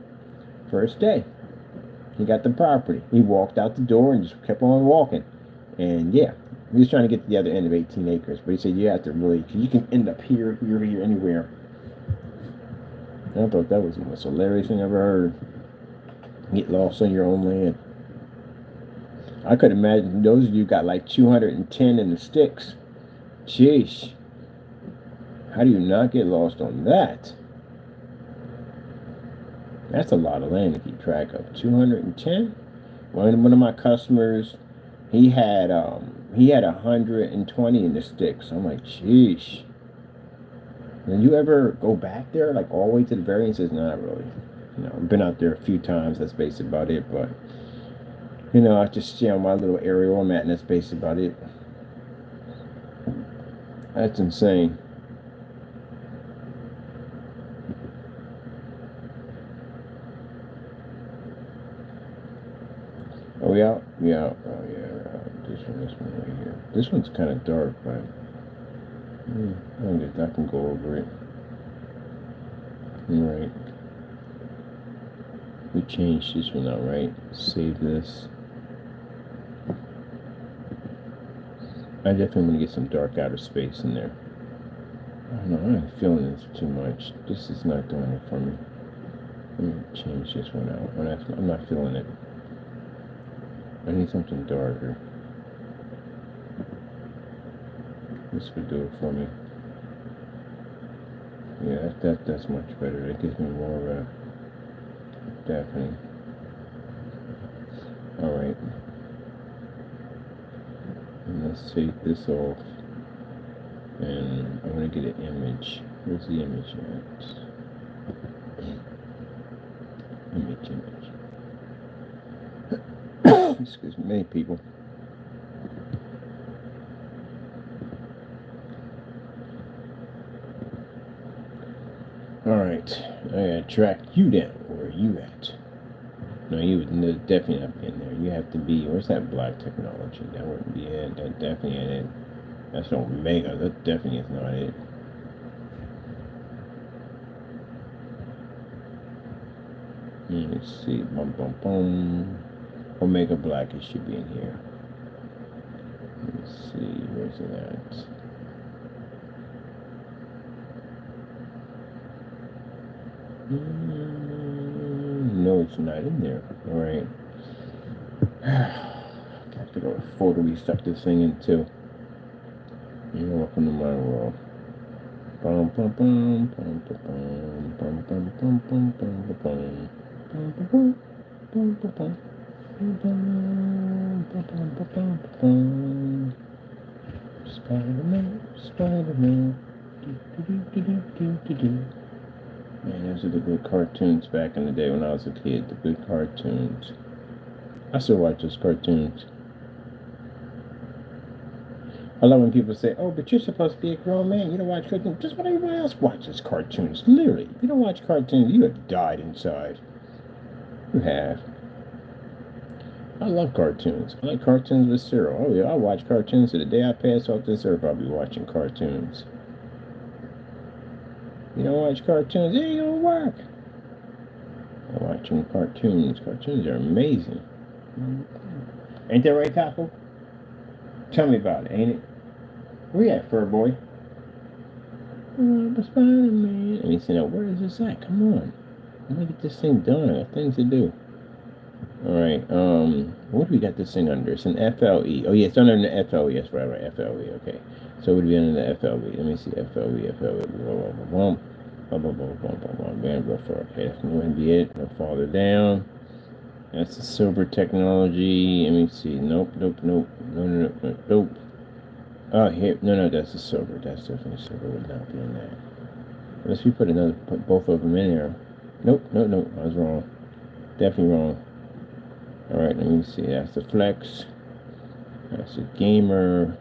First day. He got the property. He walked out the door and just kept on walking. And yeah, he was trying to get to the other end of 18 acres. But he said, you have to really, because you can end up here, anywhere. And I thought that was the most hilarious thing I ever heard. Get lost on your own land. I could imagine those of you got like 210 in the sticks. Sheesh. How do you not get lost on that? That's a lot of land to keep track of. 210? One of my customers, he had 120 in the sticks. I'm like, sheesh. Did you ever go back there, like all the way to the very end? Says, not really. I've been out there a few times. That's basically about it. But I just see on my little area where I'm at, and that's basically about it. That's insane. Are we out? Yeah. Oh, yeah. Just on this one right here. This one's kind of dark, but I can go over it. Alright. We changed this one out, right? Save this. I definitely want to get some dark outer space in there. I don't know, I'm not feeling this too much. This is not doing it for me. Let me change this one out. I'm not feeling it. I need something darker. This would do it for me. Yeah, that's much better. That gives me more of a deafening. Alright. And let's take this off. And I'm going to get an image. Where's the image at? Image. Excuse me, people. Alright, I gotta track you down. Where are you at? No, you would definitely not be in there. You have to be, where's that black technology? That wouldn't be it. That definitely ain't it. That's Omega. That definitely is not it. Let's see. Omega Black, it should be in here. Let's see. Where's it at? No, it's not in there. Alright. I have to go to photo we stuck this thing in too. Welcome to my world. Bum bum bum bum bum bum bum bum bum bum bum. Spider-Man. Man, those are the good cartoons back in the day when I was a kid. The good cartoons. I still watch those cartoons. I love when people say, oh, but you're supposed to be a grown man. You don't watch cartoons. Just what everybody else watches cartoons. Literally. If you don't watch cartoons, you have died inside. You have. I love cartoons. I like cartoons with Cyril. Oh, yeah, I'll watch cartoons to the day I pass off this earth. I'll be watching cartoons. You don't watch cartoons, it ain't gonna work. I'm watching cartoons. Cartoons are amazing. Ain't that right, Taco? Tell me about it, ain't it? Where you at, fur boy? Spider-Man. And he said, where is this at? Come on. Let me get this thing done. I got things to do. Alright, what do we got this thing under? It's an FLE. Oh, yeah, it's under the FLE. That's right, FLE, okay. So it would be under the FLE. Let me see, FLE. Okay, that's going to be it. No farther down. That's the silver technology. Let me see. Nope. No. Oh, here. No, that's the silver. That's definitely silver. Would not be in that. Unless we put both of them in there. Nope. I was wrong. Definitely wrong. Alright, let me see. That's the flex. That's the gamer.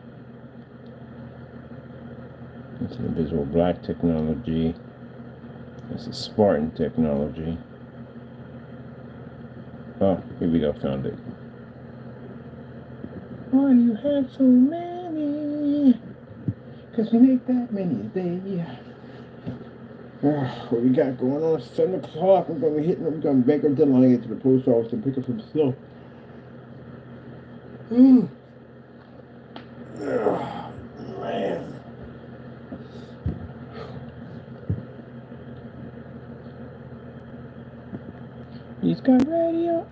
That's the invisible black technology. That's the Spartan technology. Oh, here we go. Found it. Why do you have so many? Because you make that many a day. What we got going on? 7 o'clock. We're going to make our deadline, get to the post office and pick up some snow. Man. He's got radio.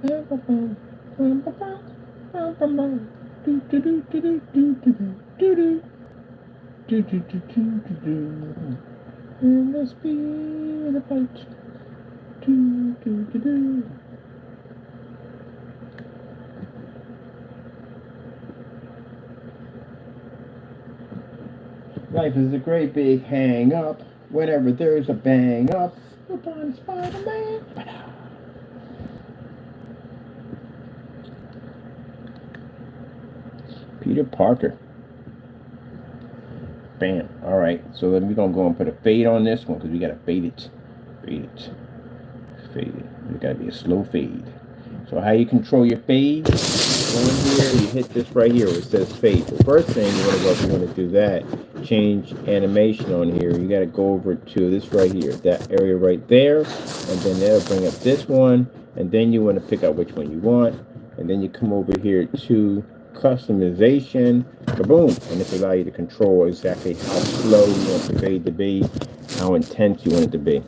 And the speed of light. Life is a great big hang up. Whenever there's a bang up, look on Spider-Man. Peter Parker. Bam. Alright, so then we're going to go and put a fade on this one because we got to fade it. Fade it. We got to be a slow fade. So how you control your fade? Go in here, you hit this right here where it says fade. The first thing you want to go, if you want to do that, change animation on here. You got to go over to this right here, that area right there, and then that'll bring up this one, and then you want to pick out which one you want, and then you come over here to customization, kaboom, and this allows you to control exactly how slow you want the fade to be, how intense you want it to be.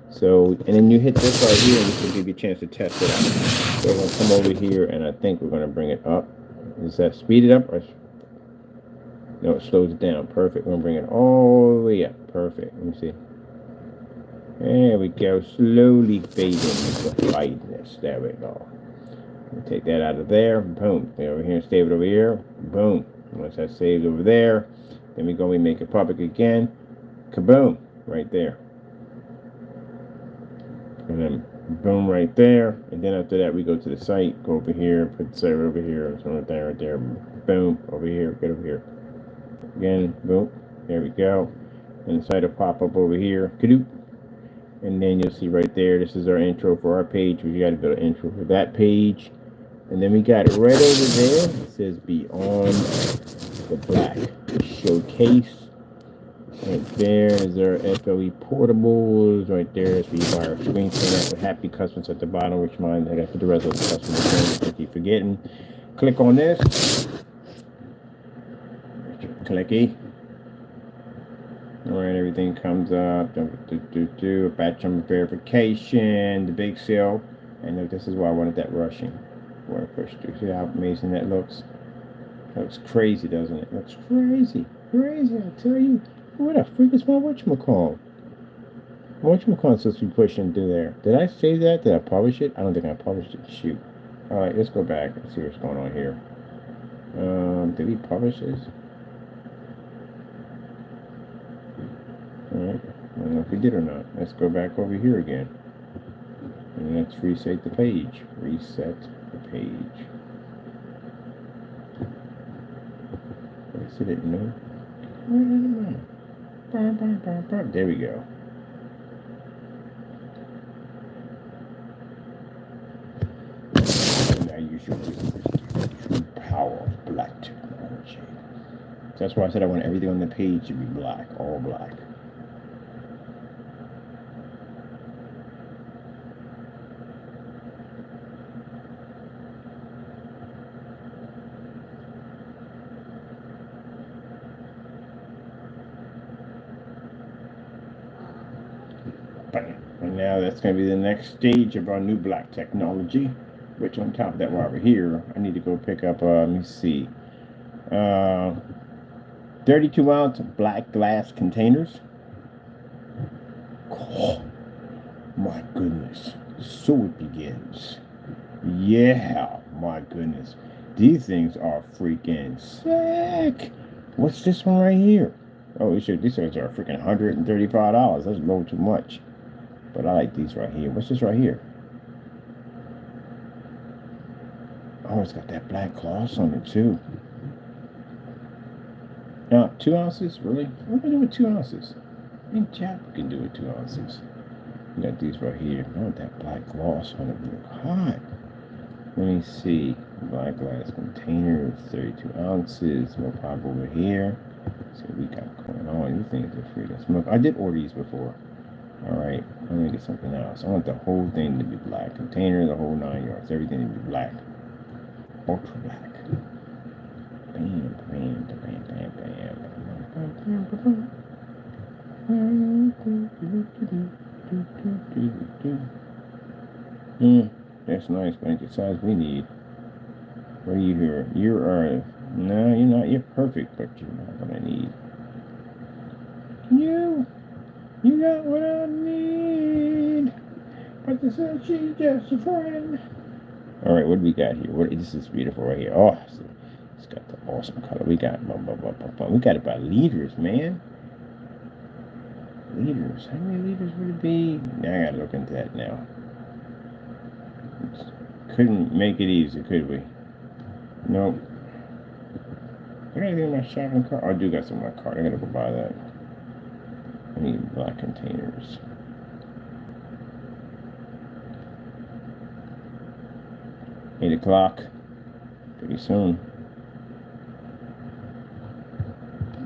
So, and then you hit this right here, and this will give you a chance to test it out. So we're going to come over here, and I think we're going to bring it up. Is that speed it up? Or no, it slows it down. Perfect. We're going to bring it all the way up. Perfect. Let me see. There we go. Slowly fading into lightness. There we go. We'll take that out of there. Boom. Stay over here and save it over here. Boom. Once that's saved over there, then we go and make it public again. Kaboom. Right there. And then boom right there, and then after that we go to the site, go over here, put the site over here, so right there, boom, over here, get over here, again, boom, there we go, and the site will pop up over here, kadoop, and then you'll see right there, this is our intro for our page. We got to build an intro for that page, and then we got it right over there, it says Beyond the Black Showcase. Right there is our FLE portables. Right there is where you buy our screen that with happy customers at the bottom, which mine I got to put the rest of the customers in. I keep forgetting. Click on this. Clicky. Alright, everything comes up. Batch number verification, the big sale. And this is why I wanted that rushing. I want to push through. See how amazing that looks? That looks crazy, doesn't it? It looks crazy. Crazy, I tell you. What the freak is my whatchamacall? My whatchamacall is supposed to be pushing through there. Did I save that? Did I publish it? I don't think I published it. Shoot. Alright, let's go back and see what's going on here. Did we publish this? Alright. I don't know if we did or not. Let's go back over here again. And let's reset the page. Reset the page. I said it, no? There we go. Now you should use the true power of black technology. So that's why I said I want everything on the page to be black, all black. And now that's going to be the next stage of our new black technology, which on top of that, while we're here, I need to go pick up, let me see, 32-ounce black glass containers. Oh, my goodness. So it begins. Yeah, my goodness. These things are freaking sick. What's this one right here? Oh, these things are freaking $135. That's a little too much. But I like these right here. What's this right here? Oh, it's got that black gloss on it too. Now, 2 ounces? Really? What can I do with 2 ounces? I think Jap can do with 2 ounces. You got these right here. I want that black gloss on it. Look hot. Let me see. Black glass container, 32 ounces. No problem over here. Let's see what we got going on. These things are freaking smoke. I did order these before. Alright, let me get something else. I want the whole thing to be black. Container, the whole 9 yards. Everything to be black. Ultra black. Bam, bam, bam, bam, bam. That's nice, but the size we need. What are you here? You are, no, you're not. You're perfect, but you're not what I need. You got what I need. But this is she's just a friend. All right, what do we got here? This is beautiful right here. Oh, it's got the awesome color. We got it by liters, man. Liters. How many liters would it be? Now I gotta look into that now. Couldn't make it easy, could we? Nope. I got anything in my shopping cart? Oh, I do got some in my cart. I gotta go buy that. I need black containers. 8 o'clock. Pretty soon.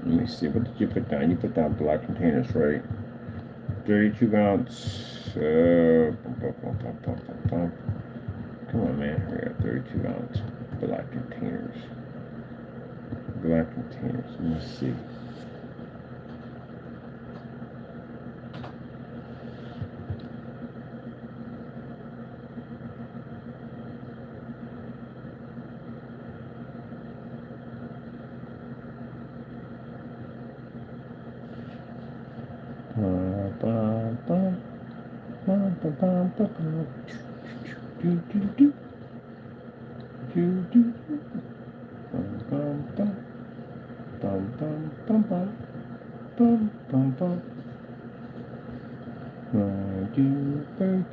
Let me see. What did you put down? You put down black containers, right? 32 ounce. Come on, man. We got 32 ounce black containers. Black containers. Let me see.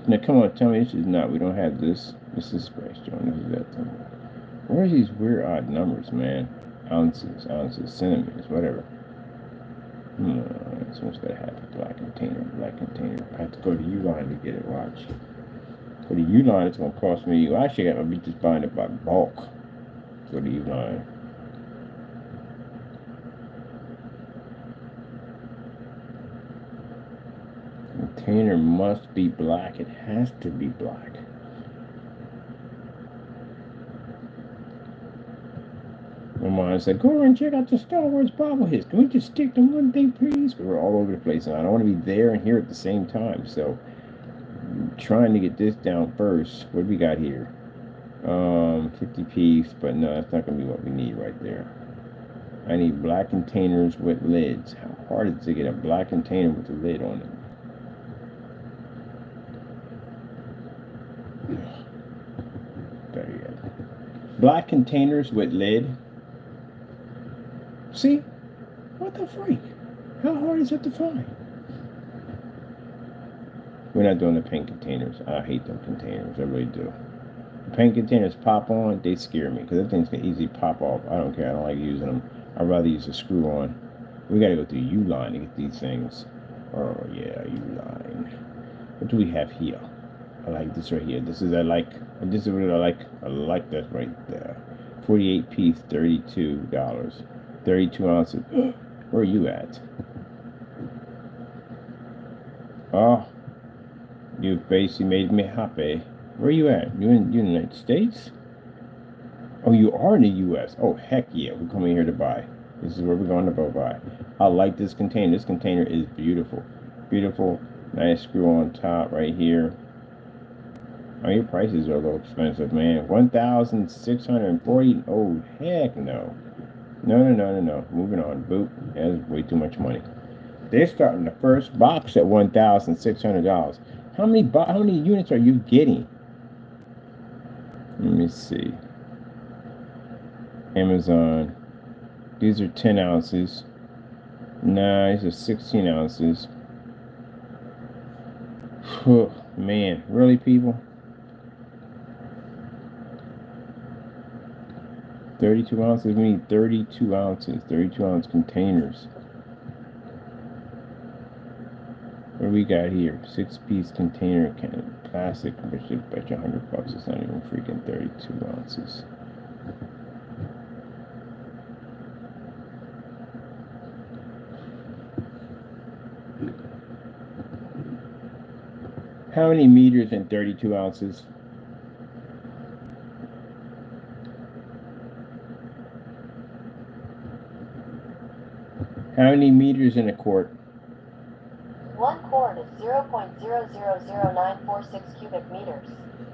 Now come on, tell me this is not. We don't have this. This is Spice Jones. This is that thing. Where are these weird odd numbers, man? Ounces, centimeters, whatever. Someone's gotta have a black container. I have to go to Uline to get it. Watch. Go to Uline, it's gonna cost me. Well, actually, I'm gonna be just buying it by bulk. Go to Uline. Container must be black. It has to be black. My mom said, go over and check out the Star Wars bobbleheads. Can we just stick to one thing, please? We're all over the place, and I don't want to be there and here at the same time. So, I'm trying to get this down first. What do we got here? 50 piece, but no, that's not going to be what we need right there. I need black containers with lids. How hard is it to get a black container with a lid on it? Better yet. Black containers with lid. See? What the freak? How hard is it to find? We're not doing the pink containers. I hate them containers. I really do. The pink containers pop on, they scare me because the things can easily pop off. I don't care. I don't like using them. I'd rather use a screw on. We got to go through Uline to get these things. Oh, yeah, Uline. What do we have here? I like this right here. This is what I like. I like that right there. 48 piece, $32. 32 ounces. Where are you at? Oh, you basically made me happy. Where are you at? You in the United States? Oh, you are in the U.S. Oh, heck yeah. We're coming here to buy. This is where we're going to go buy. I like this container. This container is beautiful. Beautiful. Nice screw on top right here. Oh, your prices are a little expensive, man. 1,640. Oh, heck no. No. Moving on. Boop. That's way too much money. They're starting the first box at $1,600. How many units are you getting? Let me see. Amazon. These are 10 ounces. Nah, these are 16 ounces. Whew, man, really, people? 32 ounces? We need 32 ounces. 32 ounce containers. What do we got here? 6-piece container plastic. I should bet you $100. It's not even freaking 32 ounces. How many meters in 32 ounces? How many meters in a quart? 1 quart is 0.000946 cubic meters.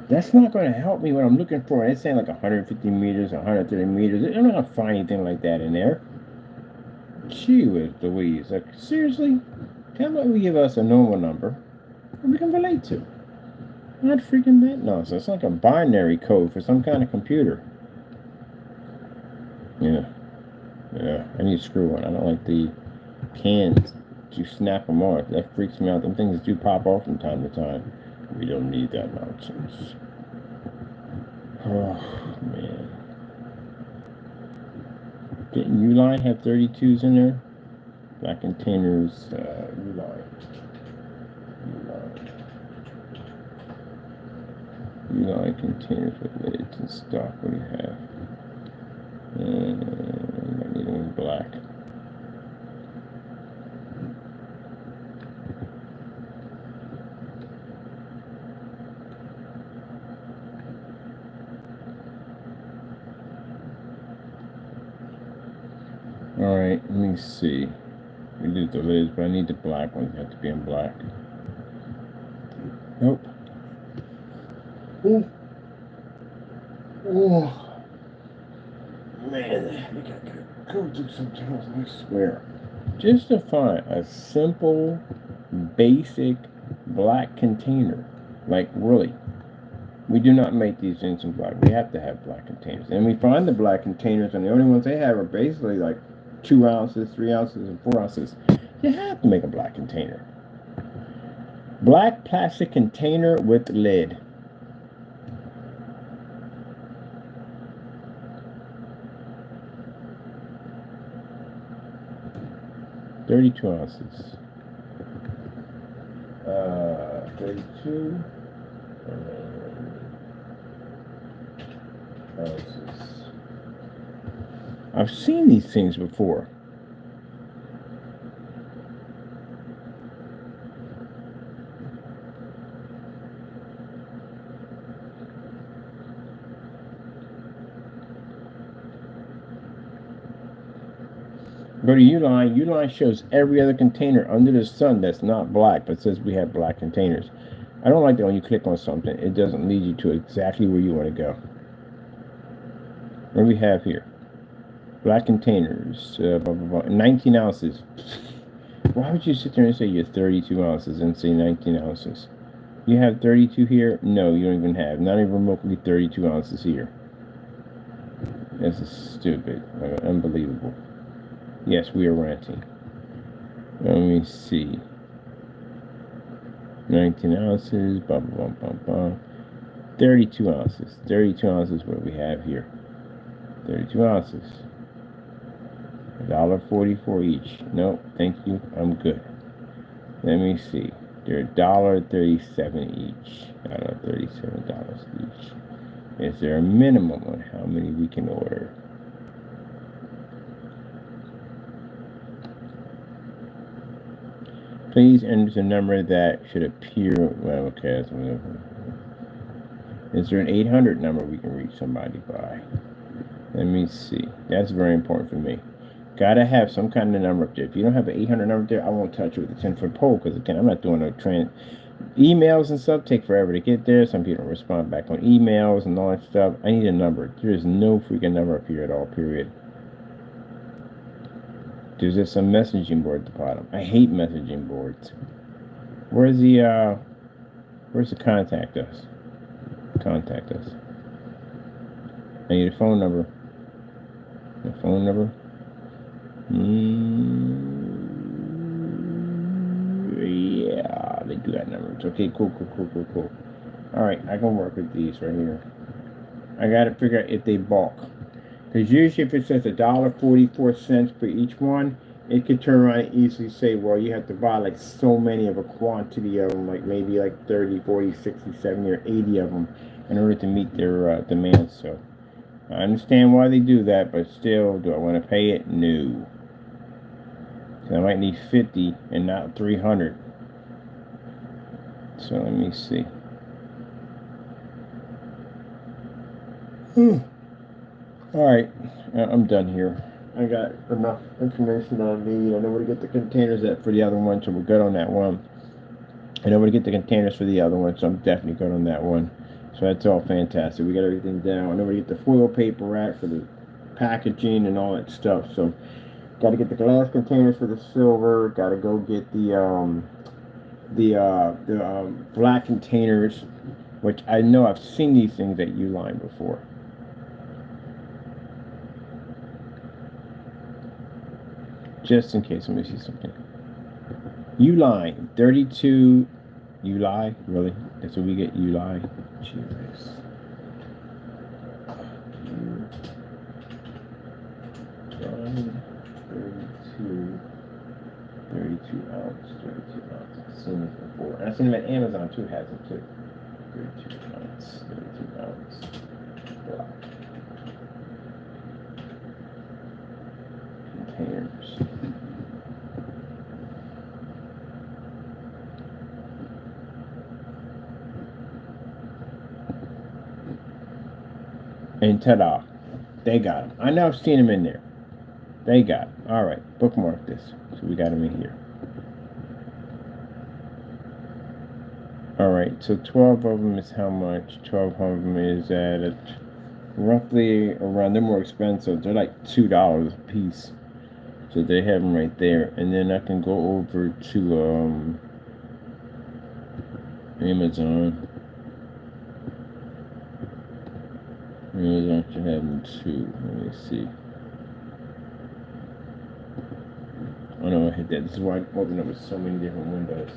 That's not going to help me what I'm looking for. It's saying like 150 meters, 130 meters. I'm not going to find anything like that in there. Gee whiz Louise. Like, seriously? How about we give us a normal number that we can relate to? Not freaking that nonsense. It's like a binary code for some kind of computer. Yeah. I need a screw one. I don't like the cans. You snap them off. That freaks me out. Them things do pop off from time to time. We don't need that nonsense. Oh, man. Didn't Uline have 32s in there? Black containers, Uline. Uline containers with lids and stock. What do you have? I need one black. Alright, let me see. We did the lids, but I need the black ones. They have to be in black. Nope. Oh. Man, they gotta go through sometimes, I swear. Just to find a simple, basic black container. Like, really. We do not make these things in black. We have to have black containers. And we find the black containers, and the only ones they have are basically like 2 ounces, 3 ounces, and 4 ounces. You have to make a black container. Black plastic container with lid. $32 ounces. 32 ounces. I've seen these things before. Go to Uline. Uline shows every other container under the sun that's not black, but says we have black containers. I don't like that when you click on something, it doesn't lead you to exactly where you want to go. What do we have here? Black containers, 19 ounces. Why would you sit there and say you're 32 ounces and say 19 ounces? You have 32 here? No, you don't even have. Not even remotely 32 ounces here. This is stupid. Unbelievable. Yes, we are ranting. Let me see. 19 ounces, 32 ounces. 32 ounces what we have here. 32 ounces. $1.44 each. Nope, thank you. I'm good. Let me see. They're $1.37 each. $37 each. Is there a minimum on how many we can order? Please enter the number that should appear. Well, okay. Is there an 800 number we can reach somebody by? Let me see. That's very important for me. Gotta have some kind of number up there. If you don't have an 800 number there, I won't touch it with a 10-foot pole because, again, I'm not doing no emails and stuff take forever to get there. Some people don't respond back on emails and all that stuff. I need a number. There is no freaking number up here at all, period. There's just some messaging board at the bottom. I hate messaging boards. Where's the contact us? Contact us. I need a phone number. A phone number? Yeah, they do that number. It's okay, cool. Alright, I can work with these right here. I gotta figure out if they bulk. Because usually if it says $1.44 for each one, it could turn around and easily say, well, you have to buy like so many of a quantity of them, like maybe like 30, 40, 60, 70, or 80 of them in order to meet their demands. So I understand why they do that, but still, do I want to pay it? No. I might need 50 and not 300. So let me see. Alright, I'm done here. I got enough information that I need. I know where to get the containers at for the other one, so we're good on that one. I know where to get the containers for the other one, so I'm definitely good on that one. So that's all fantastic. We got everything down. I know where to get the foil paper at for the packaging and all that stuff. So got to get the glass containers for the silver. Got to go get the black containers, which I know I've seen these things at Uline before. Just in case, let me see something. Uline, 32. Uline, really? That's what we get, Uline. Cheers. 32 ounce. I've seen this before. And I've seen them at Amazon too, has them too. 32 ounce. 32 ounce. Black. Containers. And ta-da, they got them. I know I've seen them in there. They got them. All right, bookmark this. So we got them in here. All right, so 12 of them is how much? 12 of them is at roughly around, they're more expensive. They're like $2 a piece. So they have them right there. And then I can go over to Amazon. Amazon should have them too. Let me see. Oh no, I hit that. This is why I opened up with so many different windows.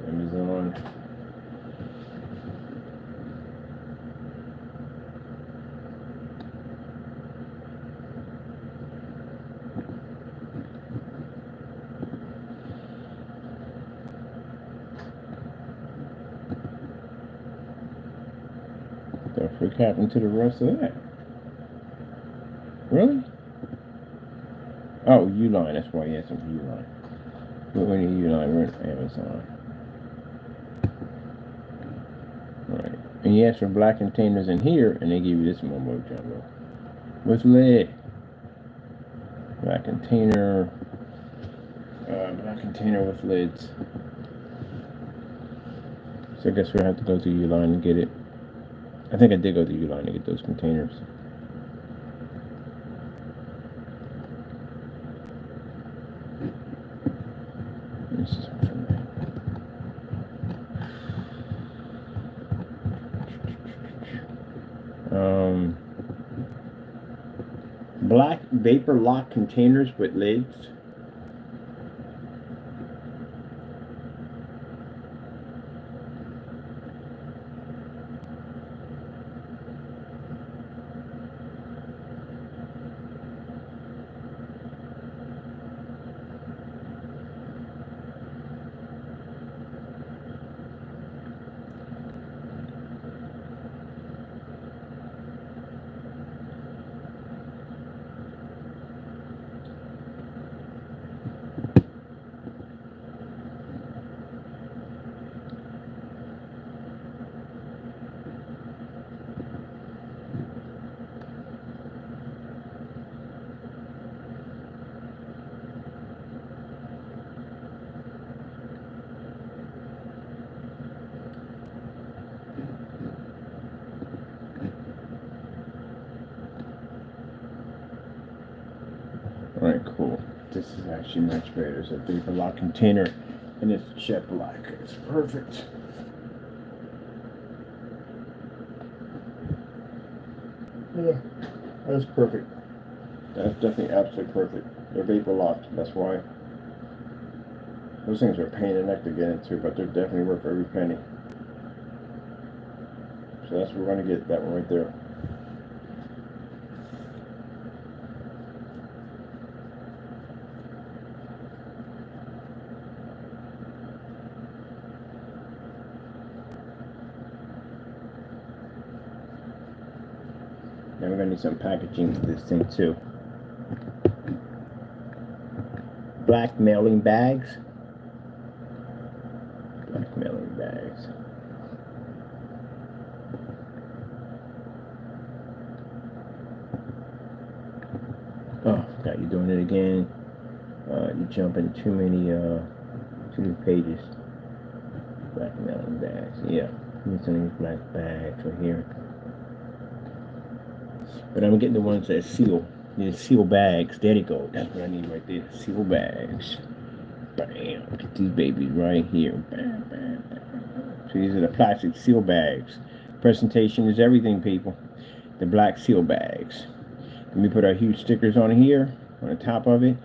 Amazon. The frick happened to the rest of that? Really? Oh, Uline. That's why he had some Uline. We're in Uline. We're in Amazon. Alright. And you ask for black containers in here, and they give you this mumbo jumbo. With lid. Black container. Black container with lids. So I guess we'll have to go to Uline and get it. I think I did go to Uline to get those containers. This is from that. Black vapor lock containers with lids. Alright, cool. This is actually much better. There's a vapor lock container, and it's jet black. It's perfect. Yeah, that's perfect. That's definitely absolutely perfect. They're vapor locked. That's why. Those things are a pain in the neck to get into, but they're definitely worth every penny. So that's what we're going to get, that one right there. Now we're going to need some packaging for this thing too. Black mailing bags. Black mailing bags. Oh, forgot you're doing it again. You jumping too many pages. Black mailing bags. Yeah, need some of these black bags right here. But I'm getting the ones that seal. Need seal bags. There you go. That's what I need right there. Seal bags. Bam. Get these babies right here. Bam, bam, bam. So these are the plastic seal bags. Presentation is everything, people. The black seal bags. Let me put our huge stickers on here, on the top of it.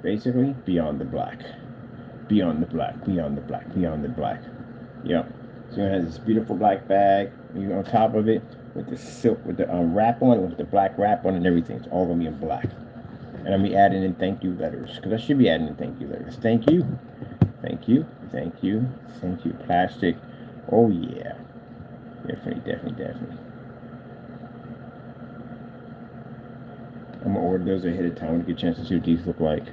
Basically, beyond the black. Beyond the black. Beyond the black. Beyond the black. Yep. So it has this beautiful black bag. You on top of it with the silk, with the wrap on it, with the black wrap on it and everything. It's all gonna be in black. And I'm be adding in thank you letters, because I should be adding in thank you letters. Thank you, thank you, thank you, thank you. Plastic. Oh yeah. Definitely. I'm gonna order those ahead of time to get a chance to see what these look like.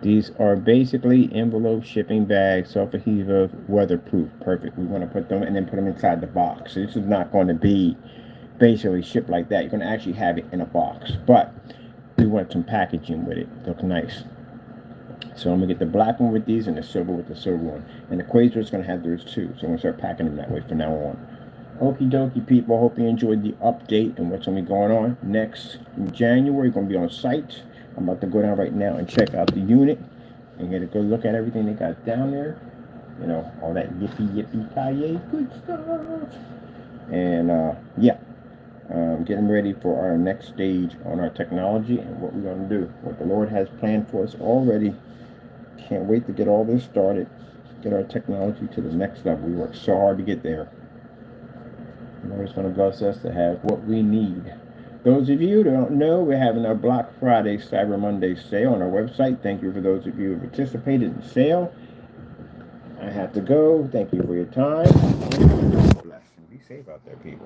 These are basically envelope shipping bags, self-adhesive, weatherproof. Perfect. We want to put them and then put them inside the box. So this is not going to be basically shipped like that. You're going to actually have it in a box, but we want some packaging with it. Look nice. So I'm gonna get the black one with these and the silver with the silver one. And the Quasar is gonna have theirs too. So I'm gonna start packing them that way from now on. Okie dokie, people. Hope you enjoyed the update and what's gonna be going on next in January. Gonna be on site. I'm about to go down right now and check out the unit and get a good look at everything they got down there. You know, all that yippee good stuff. And yeah, getting ready for our next stage on our technology and what we're gonna do. What the Lord has planned for us already. Can't wait to get all this started, get our technology to the next level. We worked so hard to get there. The Lord's going to bless us to have what we need. Those of you who don't know, we're having our Black Friday, Cyber Monday sale on our website. Thank you for those of you who participated in the sale. I have to go. Thank you for your time. Bless and be safe out there, people.